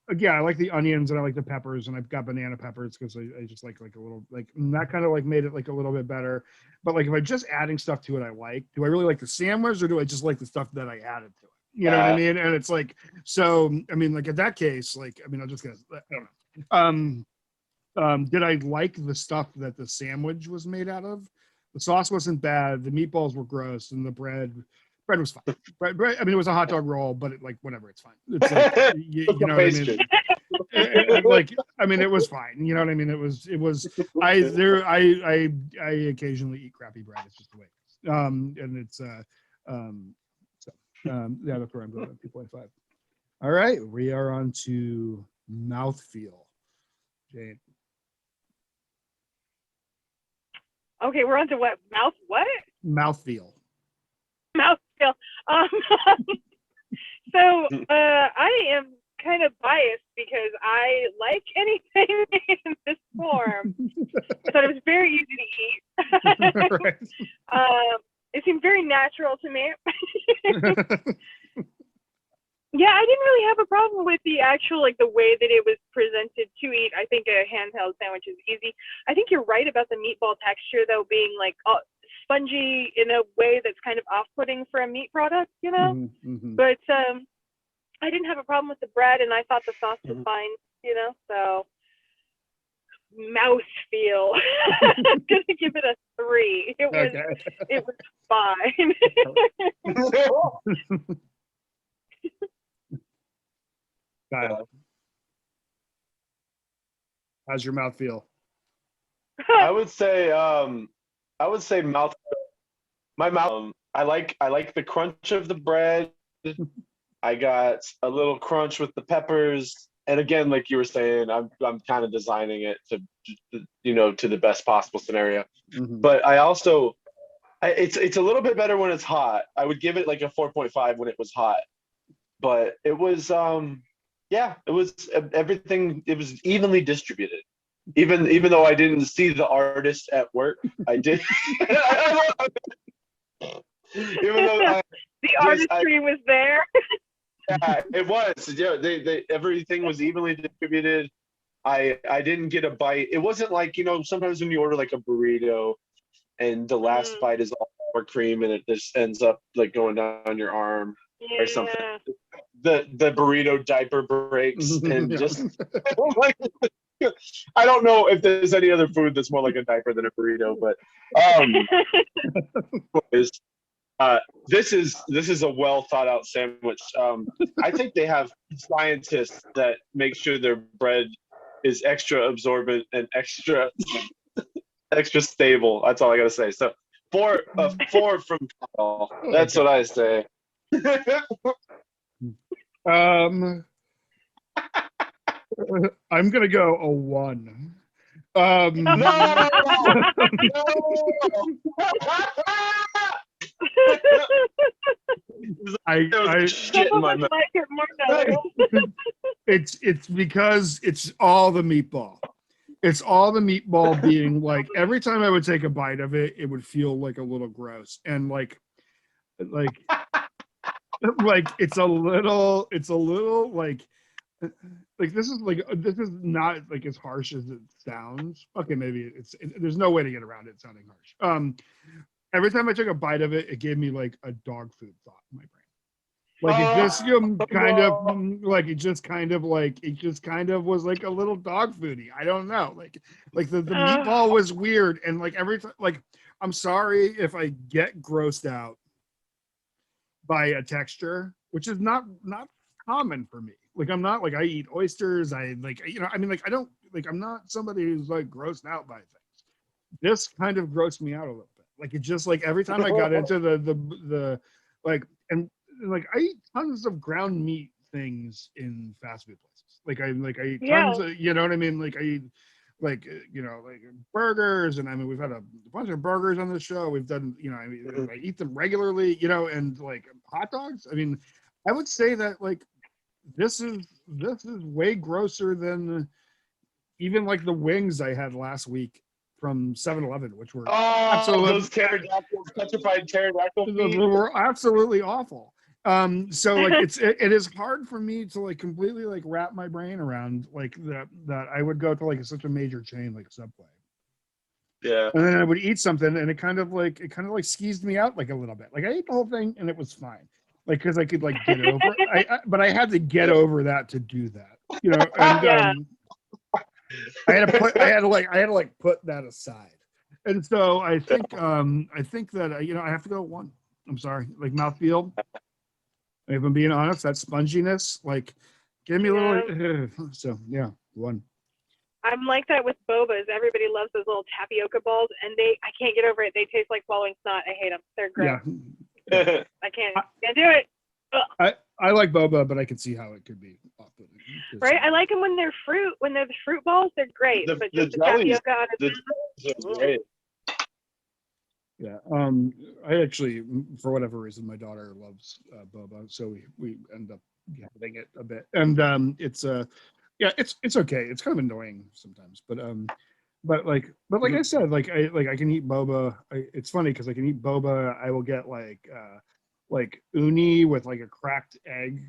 again, I like the onions and I like the peppers, and I've got banana peppers because I just like a little like, and that kind of like made it like a little bit better. But like if I just adding stuff to it, do I really like the sandwich, or do I just like the stuff that I added to it? You know what I mean? And it's like, so I mean, like in that case, like I mean, I'm just gonna, I don't know. Did I like the stuff that the sandwich was made out of? The sauce wasn't bad. The meatballs were gross, and the bread was fine. Bread, I mean, it was a hot dog roll, but like whatever, it's fine. It's like, you know what I mean? Like, I mean, it was fine. You know what I mean? It was. I occasionally eat crappy bread. It's just the way it is. And it's yeah, that's where I'm going at 2.5. All right, we are on to mouthfeel. Jane. Okay, we're on to what? Mouthfeel. Mouthfeel. So I am kind of biased because I like anything in this form. So it was very easy to eat. Right. It seemed very natural to me. Yeah, I didn't really have a problem with the actual, like the way that it was presented to eat. I think a handheld sandwich is easy. I think you're right about the meatball texture though being like spongy in a way that's kind of off-putting for a meat product, you know? Mm-hmm. But I didn't have a problem with the bread, and I thought the sauce was fine, you know? So mouthfeel. I'm gonna give it a 3. It was fine. Kyle, how's your mouth feel? I would say mouth. My mouth. I like the crunch of the bread. I got a little crunch with the peppers, and again, like you were saying, I'm kind of designing it to, you know, to the best possible scenario. Mm-hmm. But I also, it's a little bit better when it's hot. I would give it like a 4.5 when it was hot, but it was yeah, it was everything. It was evenly distributed. Even though I didn't see the artist at work, I did. Even though the artistry was there. Yeah, it was. Yeah, they everything was evenly distributed. I didn't get a bite. It wasn't like, you know, sometimes when you order like a burrito and the last bite is all more cream and it just ends up like going down your arm or something. The burrito diaper breaks and just like, I don't know if there's any other food that's more like a diaper than a burrito, but this is a well thought out sandwich. I think they have scientists that make sure their bread is extra absorbent and extra stable. That's all I gotta say. So 4 from Kyle. That's what I say. I'm gonna go a 1. No! Shit in my mouth. Like it more than It's because it's all the meatball. It's all the meatball being like, every time I would take a bite of it, it would feel like a little gross. And like it's a little like this is not like as harsh as it sounds. Okay, maybe there's no way to get around it sounding harsh. Every time I took a bite of it, it gave me like a dog food thought in my brain. Like it just it just kind of was like a little dog foody. I don't know. Like the meatball was weird, and like every time, like, I'm sorry if I get grossed out by a texture, which is not common for me. Like I'm not like, I eat oysters. I like, you know, I mean, like I'm not somebody who's like grossed out by things. This kind of grossed me out a little bit. Like it just like every time I got into the like and like I eat tons of ground meat things in fast food places. Like I eat tons of, you know what I mean? Like I eat like like burgers, and I mean we've had a bunch of burgers on the show. We've done, I mean I eat them regularly, and like hot dogs. I mean, I would say that like this is way grosser than even like the wings I had last week from 7-Eleven, which were those pterodactyls, petrified pterodactyl feet. were absolutely awful. So like it is hard for me to like completely like wrap my brain around like that I would go to like such a major chain like Subway. Yeah. And then I would eat something and it kind of like skeezed me out like a little bit. Like I ate the whole thing and it was fine. Like because I could like get over it. But I had to get over that to do that. And I had to put that aside. And so I think that I have to go 1. I'm sorry. Like mouthfeel. If I'm being honest, that sponginess, like, give me a little. So yeah, 1. I'm like that with bobas. Everybody loves those little tapioca balls, and I can't get over it. They taste like swallowing snot. I hate them. They're gross. Yeah. I can't do it. Ugh. I like boba, but I can see how it could be off-putting. Right? I like them when they're fruit. When they're the fruit balls, they're great. But just the tapioca on its own. Great. Yeah. I actually, for whatever reason, my daughter loves boba, so we end up getting it a bit, and it's it's okay. It's kind of annoying sometimes, but like I said, like I can eat boba. It's funny because I can eat boba. I will get like uni with like a cracked egg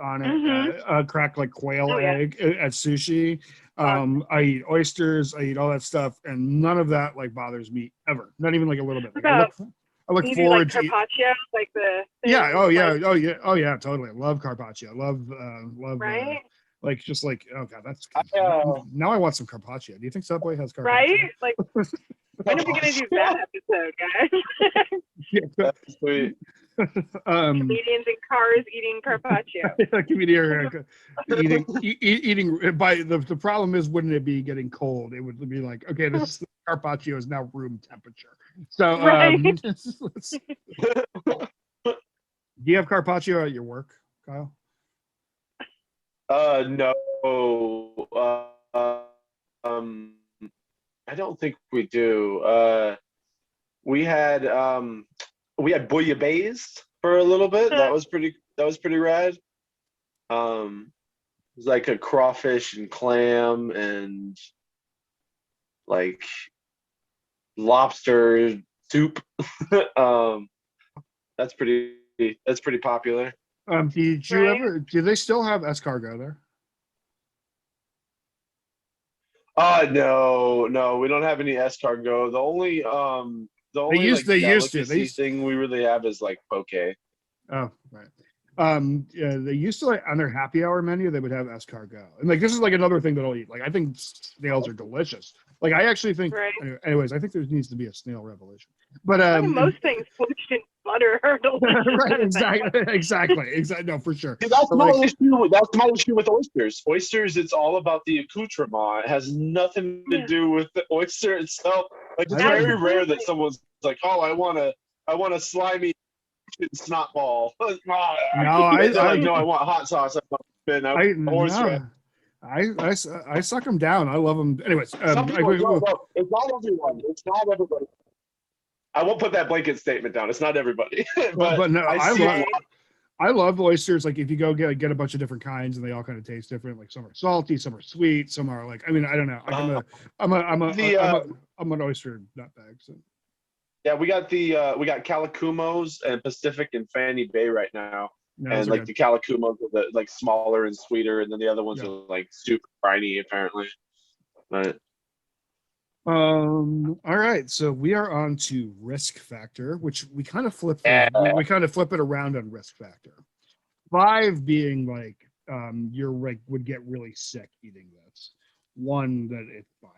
on it, a cracked like quail egg at sushi. I eat oysters, I eat all that stuff, and none of that like bothers me ever. Not even like a little bit. Like, I look forward to carpaccio, like the totally. I love carpaccio. Love right. Like just like, oh god, that's now I want some carpaccio. Do you think Subway has carpaccio? Right? Like when are we gonna do that episode, guys? That's sweet. Comedians in cars eating carpaccio. Comedian eating by the problem is, wouldn't it be getting cold? It would be like, okay, this carpaccio is now room temperature. So do you have carpaccio at your work, Kyle? No. I don't think we do. We had bouillabaisse for a little bit. That was pretty rad. It was like a crawfish and clam and like lobster soup. That's pretty popular. Did you ever? Do they still have escargot there? No, we don't have any escargot. The only delicacy thing we really have is like poke. Oh, right. Yeah, they used to, like, on their happy hour menu, they would have escargot, and like this is like another thing that I'll eat. Like I think snails are delicious. Like I actually think, anyways, I think there needs to be a snail revolution. But most things poached in butter are delicious. Right, exactly. No, for sure. That's my issue. That's my issue with oysters. Oysters, it's all about the accoutrement. It has nothing to do with the oyster itself. Like it's very rare that someone's like, "Oh, I want a slimy snot ball." No, I want hot sauce. I suck them down. I love them. Anyways, it's not everyone. It's not everybody. I won't put that blanket statement down. It's not everybody. but no, I love oysters. Like if you go get a bunch of different kinds, and they all kind of taste different. Like some are salty, some are sweet, some are like. I mean, I don't know. I'm an oyster nutbag. So. Yeah, we got Calicumos and Pacific and Fanny Bay right now. No, and like the Calicumos are the like smaller and sweeter, and then the other ones are like super briny apparently. But all right, so we are on to risk factor, which we kind of flip we kind of flip it around on risk factor. 5 being like you're like would get really sick eating this. 1 that it's fine.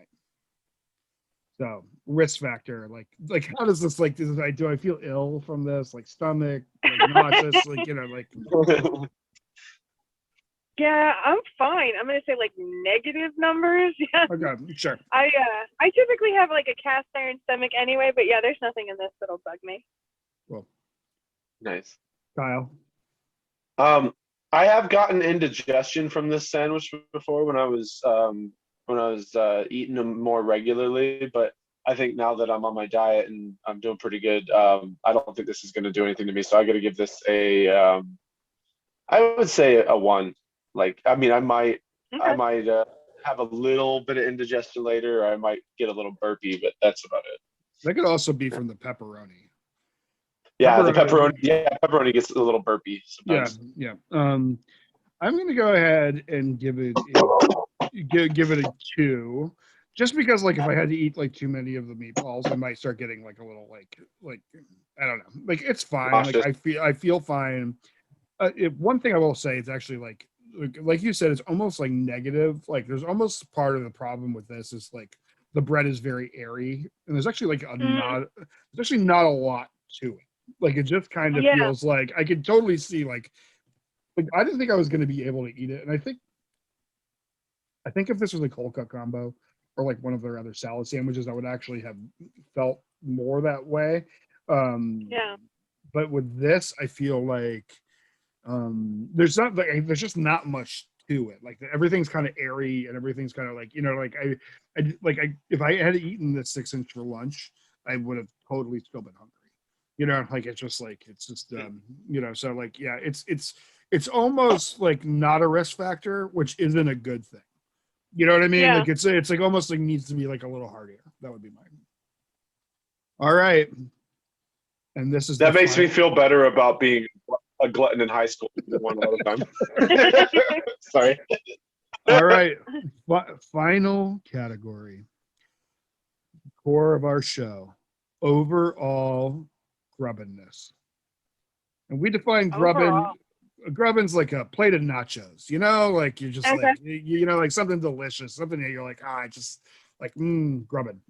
So risk factor, like how does this like do I feel ill from this, like stomach, like nauseous, like like Yeah, I'm fine. I'm gonna say like negative numbers. Yeah. Okay, sure. I typically have like a cast iron stomach anyway, but yeah, there's nothing in this that'll bug me. Well, Nice. Kyle. I have gotten indigestion from this sandwich before when I was eating them more regularly, but I think now that I'm on my diet and I'm doing pretty good, I don't think this is going to do anything to me. So I got to give this I would say a 1. Like, I mean, I might have a little bit of indigestion later, or I might get a little burpy, but that's about it. That could also be from the pepperoni. Yeah, the pepperoni. Yeah, pepperoni gets a little burpy sometimes. Yeah. I'm gonna go ahead and give it a 2, just because like if I had to eat like too many of the meatballs, I might start getting like a little like I don't know. Like it's fine. Like I feel fine. One thing I will say is actually like you said, it's almost like negative. Like there's almost part of the problem with this is like the bread is very airy, and there's actually like there's actually not a lot to it. Like it just kind of feels like I could totally see like I didn't think I was going to be able to eat it, and I think if this was a cold cut combo or like one of their other salad sandwiches, I would actually have felt more that way. But with this, I feel like there's just not much to it. Like everything's kind of airy and everything's kind of like if I had eaten this 6-inch for lunch, I would have totally still been hungry. Like it's just so like yeah, it's almost like not a risk factor, which isn't a good thing. You know what I mean? Yeah. Like it's like almost like needs to be like a little heartier. That would be mine. All right. And this is that makes me feel better about being a glutton in high school than one all the time. Sorry. All right. Final category. Core of our show. Overall grubbiness. And we define grubbin. Grubbin's like a plate of nachos, like you're just like like something delicious, something that you're like, I just like grubbin.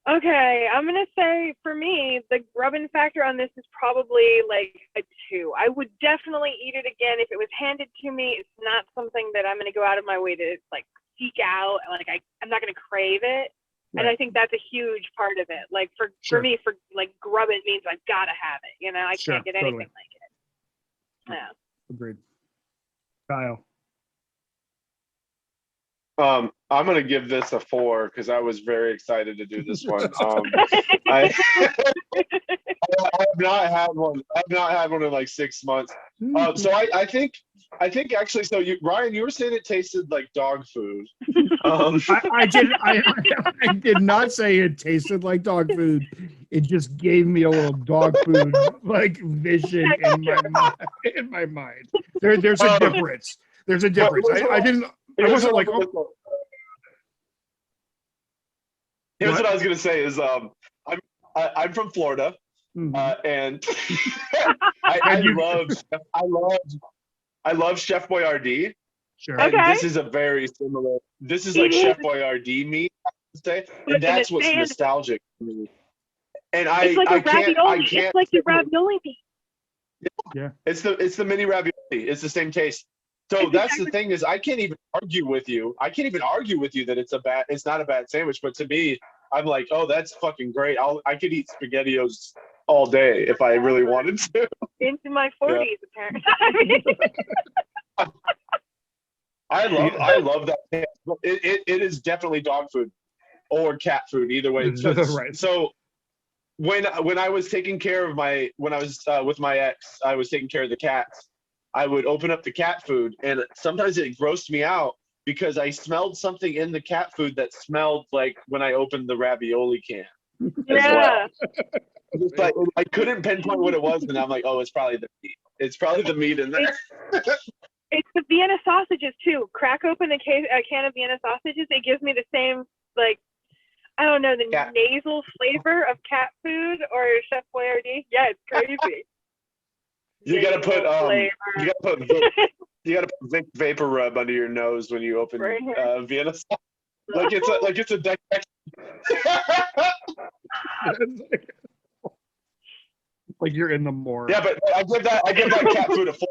Okay, I'm gonna say for me, the grubbin factor on this is probably like a 2. I would definitely eat it again if it was handed to me. It's not something that I'm gonna go out of my way to like seek out. Like I'm not gonna crave it. Right. And I think that's a huge part of it. Like for me, for like grubbin means I've gotta have it. I can't get anything like it. Yeah. Agreed. Kyle. I'm gonna give this a 4 because I was very excited to do this one. I have not had one. I've not had one in like 6 months. So I think actually. So Ryan, you were saying it tasted like dog food. I did not say it tasted like dog food. It just gave me a little dog food like vision in my mind. There's a difference. There's a difference. I wasn't like. Here's what I was gonna say is I'm from Florida, and I love Chef Boyardee. Sure. And this is a very similar. This is like Chef Boyardee meat, I would say, and that's what's nostalgic to me. And it's like I can't. It's like the ravioli meat. Yeah. It's the mini ravioli. It's the same taste. So that's the thing is I can't even argue with you. That it's not a bad sandwich. But to me, I'm like, oh, that's fucking great. I could eat SpaghettiOs all day if I really wanted to. Into my 40s, apparently. I love that. It is definitely dog food or cat food, either way. Right. So when I was taking care of with my ex, I was taking care of the cats. I would open up the cat food, and sometimes it grossed me out because I smelled something in the cat food that smelled like when I opened the ravioli can. Yeah. But I couldn't pinpoint what it was, and I'm like, oh, it's probably the meat. It's probably the meat in there. It's the Vienna sausages too. Crack open a can of Vienna sausages. It gives me the same like, I don't know, the nasal flavor of cat food or Chef Boyardee. Yeah, it's crazy. You gotta put Vic Vapor Rub under your nose when you open Vienna sauce. Like it's a deck. Like you're in the morgue. Yeah, but I give that cat food a 4.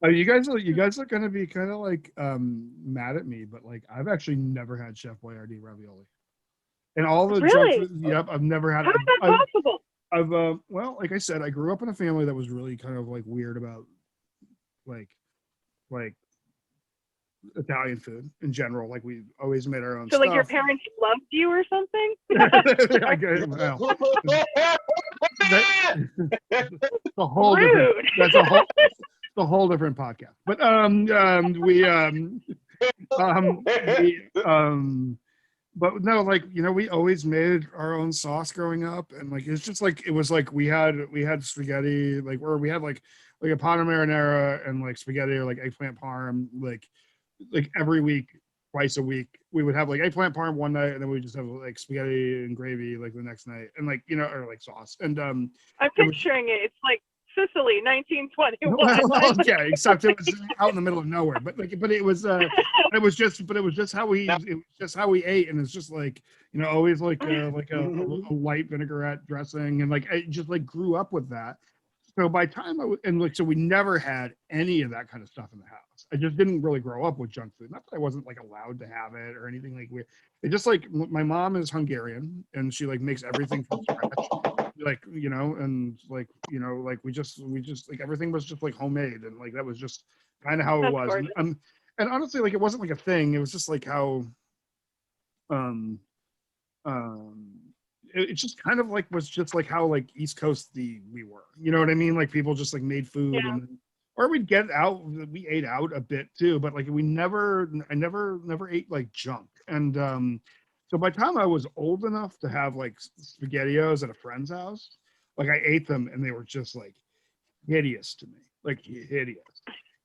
Like, you guys are gonna be kind of like mad at me, but like I've actually never had Chef Boyardee ravioli. And all the junk Really? food, yep, I've never had How it. is that possible? Well, like I said, I grew up in a family that was really kind of like weird about like like Italian food in general. Like we always made our own So like your stuff. parents loved you or something? I get, well, that's a whole different. Rude. That's a whole different podcast. But but no, like we always made our own sauce growing up, and like it's just like it was like we had spaghetti, like or we had like a panna marinara and like spaghetti or like eggplant parm, like every week, twice a week. We would have like eggplant parm one night, and then we just have like spaghetti and gravy like the next night, and like or like sauce. And I'm it was, picturing it. It's like Sicily, 1921. well, yeah, except it was out in the middle of nowhere. But it was just how we ate, and it's just like always like a light vinaigrette dressing, and like I just like grew up with that. So by time so we never had any of that kind of stuff in the house. I just didn't really grow up with junk food. Not that I wasn't like allowed to have it or anything like weird. It just like my mom is Hungarian and she like makes everything from scratch. Like, and like we just like everything was just like homemade and like that was just kind of how it That's was. gorgeous. And honestly, like it wasn't like a thing. It was just like how um it just kind of like was just like how like East Coast we were. You know what I mean? Like people just like made food Yeah. and or we'd get out, we ate out a bit too, but like I never ate like junk. And so by the time I was old enough to have like spaghettios at a friend's house, like I ate them and they were just like hideous to me, like hideous.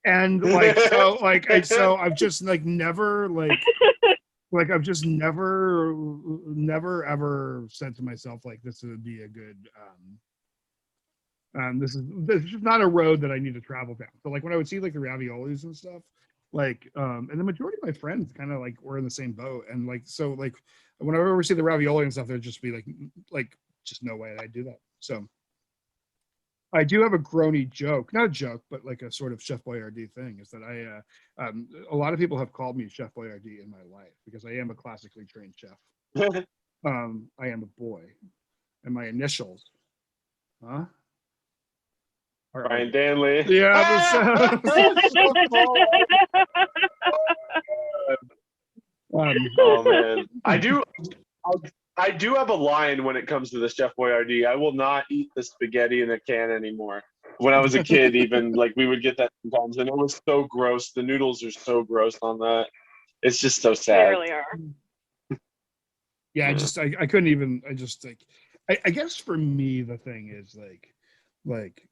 And so I've just like never like I've just never ever said to myself like this would be a good this is just not a road that I need to travel down. So like when I would see like the raviolis and stuff, like and the majority of my friends kind of like were in the same boat, and like so like whenever we see the ravioli and stuff, there'd just be like just no way I'd do that. So I do have a groany joke, not a joke, but like a sort of Chef Boyardee thing is that a lot of people have called me Chef Boyardee in my life because I am a classically trained chef. I am a boy, and my initials, huh? Brian Danley. Yeah, Oh man, I do have a line when it comes to the Chef Boyardee. I will not eat the spaghetti in a can anymore. When I was a kid, even like we would get that sometimes, and it was so gross. The noodles are so gross on that. It's just so They sad. really are. yeah, I couldn't even. I just like I guess for me the thing is like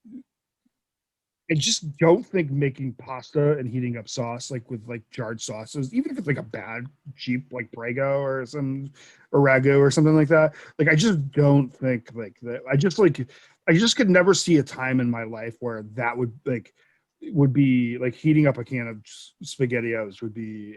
I just don't think making pasta and heating up sauce like with like jarred sauces, even if it's like a bad cheap like Prego or some or ragu or something like that. Like I just don't think like that. I just could never see a time in my life where that would be like heating up a can of spaghettios would be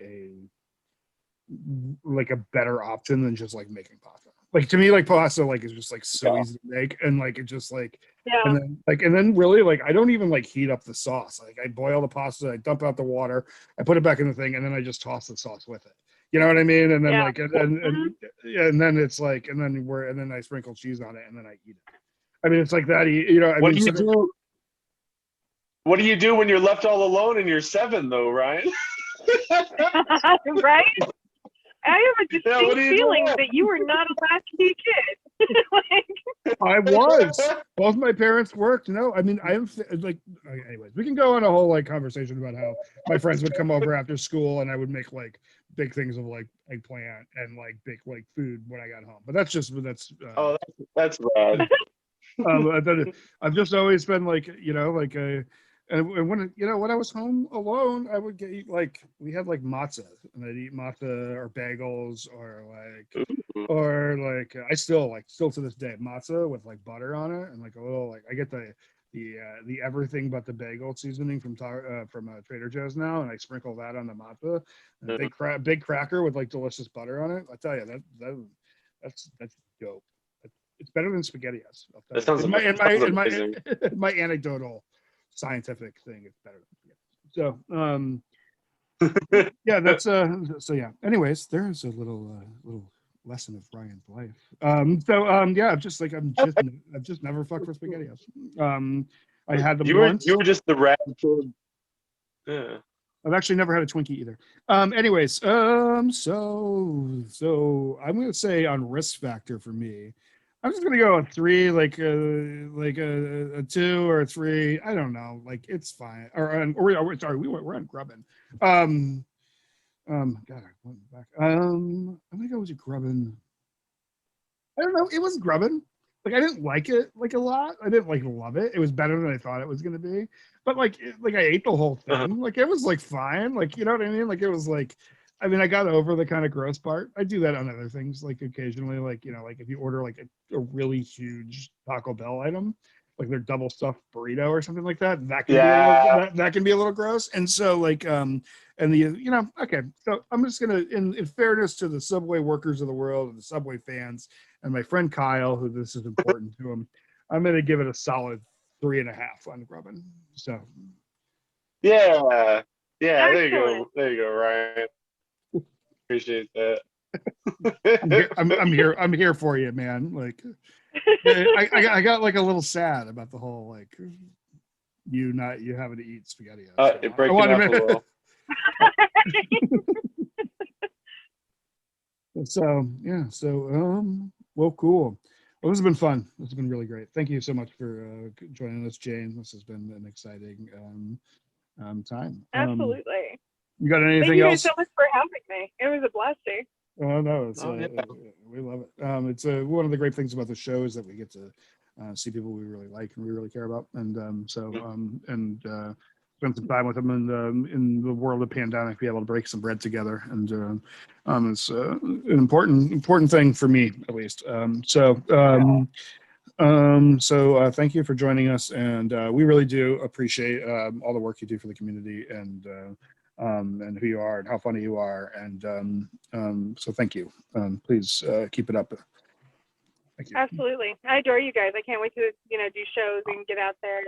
a better option than just like making pasta. Like to me, like pasta like is just like so easy to make, and like it just like Yeah. and then really like I don't even like heat up the sauce. Like I boil the pasta, I dump out the water, I put it back in the thing, and then I just toss the sauce with it. You know what I mean? And then Yeah. like and then it's like and then I sprinkle cheese on it and then I eat it. I mean it's like that. What do you do? What do you do when you're left all alone and you're 7 though, Ryan? Right? I have a distinct do you feeling do? that you were not a latchkey kid. Like, I was. Both my parents worked. No, I mean, I'm like, anyways, we can go on a whole like conversation about how my friends would come over after school and I would make like big things of like eggplant and like bake like food when I got home. But that's. Oh, that's bad. I've just always been like, like and when I was home alone, I would get like we had like matzah and I'd eat matzah or bagels or like I still to this day matzah with like butter on it and like a little like I get the everything but the bagel seasoning from Trader Joe's now, and I sprinkle that on the matzah and big cracker with like delicious butter on it. I tell you that's dope. That's It's better than SpaghettiOs. I'll tell That you. sounds In my amazing. my anecdotal scientific thing, it's better than SpaghettiOs. So yeah, that's so yeah. Anyways, there's a little lesson of Ryan's life. Yeah, I've just never fucked with SpaghettiOs. I had them once. You were just the rat kid. Yeah. I've actually never had a Twinkie either. Anyways, so I'm gonna say on risk factor for me, I'm just gonna go a 3, like a 2 or a 3. I don't know, like it's fine. Sorry, we're on grubbin. God, I went back. I'm gonna go with grubbin. I don't know. It was grubbin. Like I didn't like it like a lot. I didn't like love it. It was better than I thought it was gonna be. But like I ate the whole Uh-huh. thing. Like it was like fine. Like you know what I mean? Like it was like I mean I got over the kind of gross part. I do that on other things, like occasionally, like like if you order like a really huge Taco Bell item, like their double stuffed burrito or something like that, that can be a little Yeah. that can be a little gross. And so like and the okay, so I'm just gonna in fairness to the Subway workers of the world and the Subway fans and my friend Kyle, who this is important to him, I'm going to give it a solid 3.5 on grubbin. So Yeah. Yeah. There you go. Excellent. There you go, Ryan. Appreciate that. I'm here for you, man. Like I got like a little sad about the whole like you having to eat SpaghettiOs. So You're I breaking want up to a little. So yeah, well, cool. Well, this has been fun. This has been really great. Thank you so much for joining us, Jane. This has been an exciting time. Absolutely. You got Thank anything you guys else? so much for having me. It was a blessing. Oh no, it's Oh, yeah. we love it. It's one of the great things about the show is that we get to see people we really like and we really care about, and spend some time with them, and in the world of pandemic, be able to break some bread together, and it's an important thing for me at least. Thank you for joining us, and we really do appreciate all the work you do for the community, and who you are and how funny you are, and so thank you. Please keep it up. Thank you. Absolutely. I adore you guys. I can't wait to, do shows and get out there,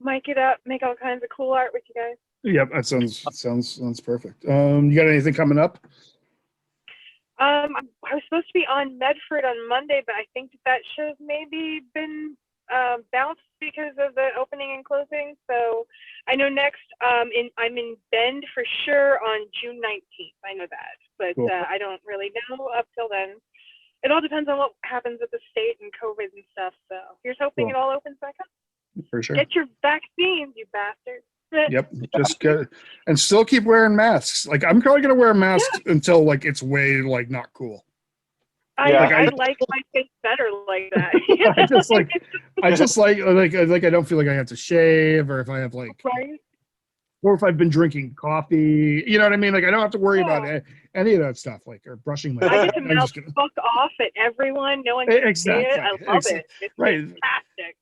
mic it up, make all kinds of cool art with you guys. Yep, that sounds perfect. You got anything coming up? I was supposed to be on Medford on Monday, but I think that show's maybe been bounced because of the opening and closing. So I know next I'm in Bend for sure on June 19th. I know that, but Cool. I don't really know up till then. It all depends on what happens with the state and COVID and stuff. So here's hoping Cool. it all opens back up. For sure. Get your vaccines, you bastards. Yep, just get and still keep wearing masks. Like I'm probably gonna wear a mask until like it's way like not cool. I like my face better like that. I just like I don't feel like I have to shave, or if I have like, right? or if I've been drinking coffee. You know what I mean? Like I don't have to worry about any of that stuff, like or brushing my. I get to I'm mouth just gonna, fuck off at everyone. No one can exactly. see it. I love it. It's right. fantastic.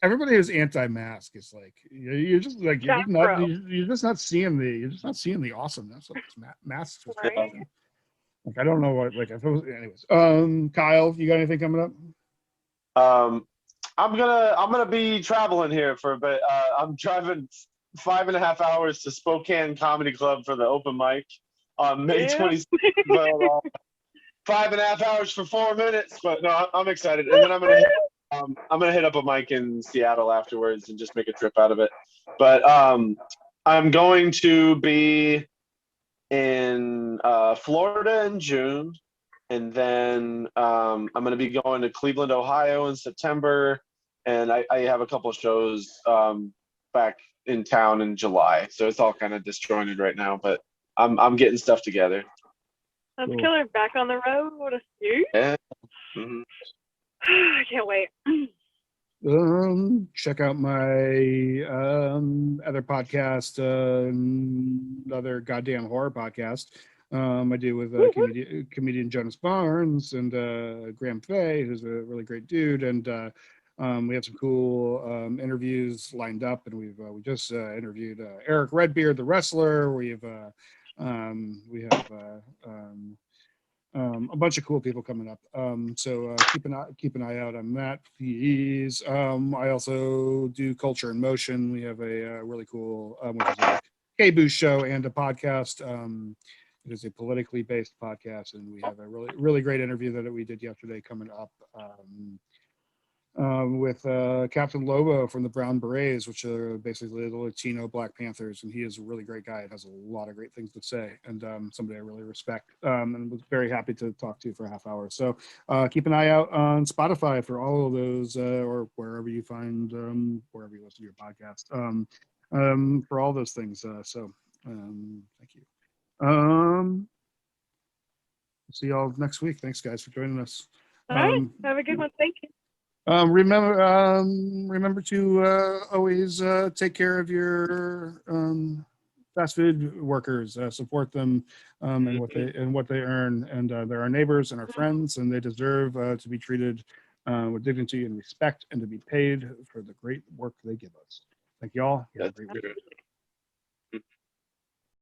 Everybody who's anti-mask is like you're just like you're just not seeing the awesomeness of this masks. Right. Like I don't know what like if it was, anyways. Kyle, you got anything coming up? I'm gonna be traveling here for a bit. I'm driving 5.5 hours to Spokane Comedy Club for the open mic on May 26th. But 5.5 hours for 4 minutes. But no, I'm excited. And then I'm gonna hit up a mic in Seattle afterwards and just make a trip out of it. But I'm going to be in Florida in June, and then I'm going to be going to Cleveland, Ohio in September, and I have a couple shows back in town in July. So it's all kind of disjointed right now, but I'm getting stuff together. That's killer. Back on the road. What a few. Yeah. Mm-hmm. I can't wait. Check out my other podcast, another goddamn horror podcast. I do with comedian Jonas Barnes and Graham Fay, who's a really great dude, and we have some cool interviews lined up, and we just interviewed Eric Redbeard, the wrestler. We have A bunch of cool people coming up. So keep an eye out on that, please. I also do Culture in Motion. We have a really cool, which is a K-Boo show and a podcast. It is a politically based podcast, and we have a really great interview that we did yesterday coming up. With Captain Lobo from the Brown Berets, which are basically the Latino Black Panthers, and he is a really great guy and has a lot of great things to say, and somebody I really respect, and was very happy to talk to for a half hour. So keep an eye out on Spotify for all of those, or wherever you find, wherever you listen to your podcast, for all those things. Thank you. See y'all next week. Thanks, guys, for joining us. All right. Have a good one. Thank you. Remember to always take care of your fast food workers. Support them and what they earn. And they're our neighbors and our friends, and they deserve to be treated with dignity and respect, and to be paid for the great work they give us. Thank you all. That's true.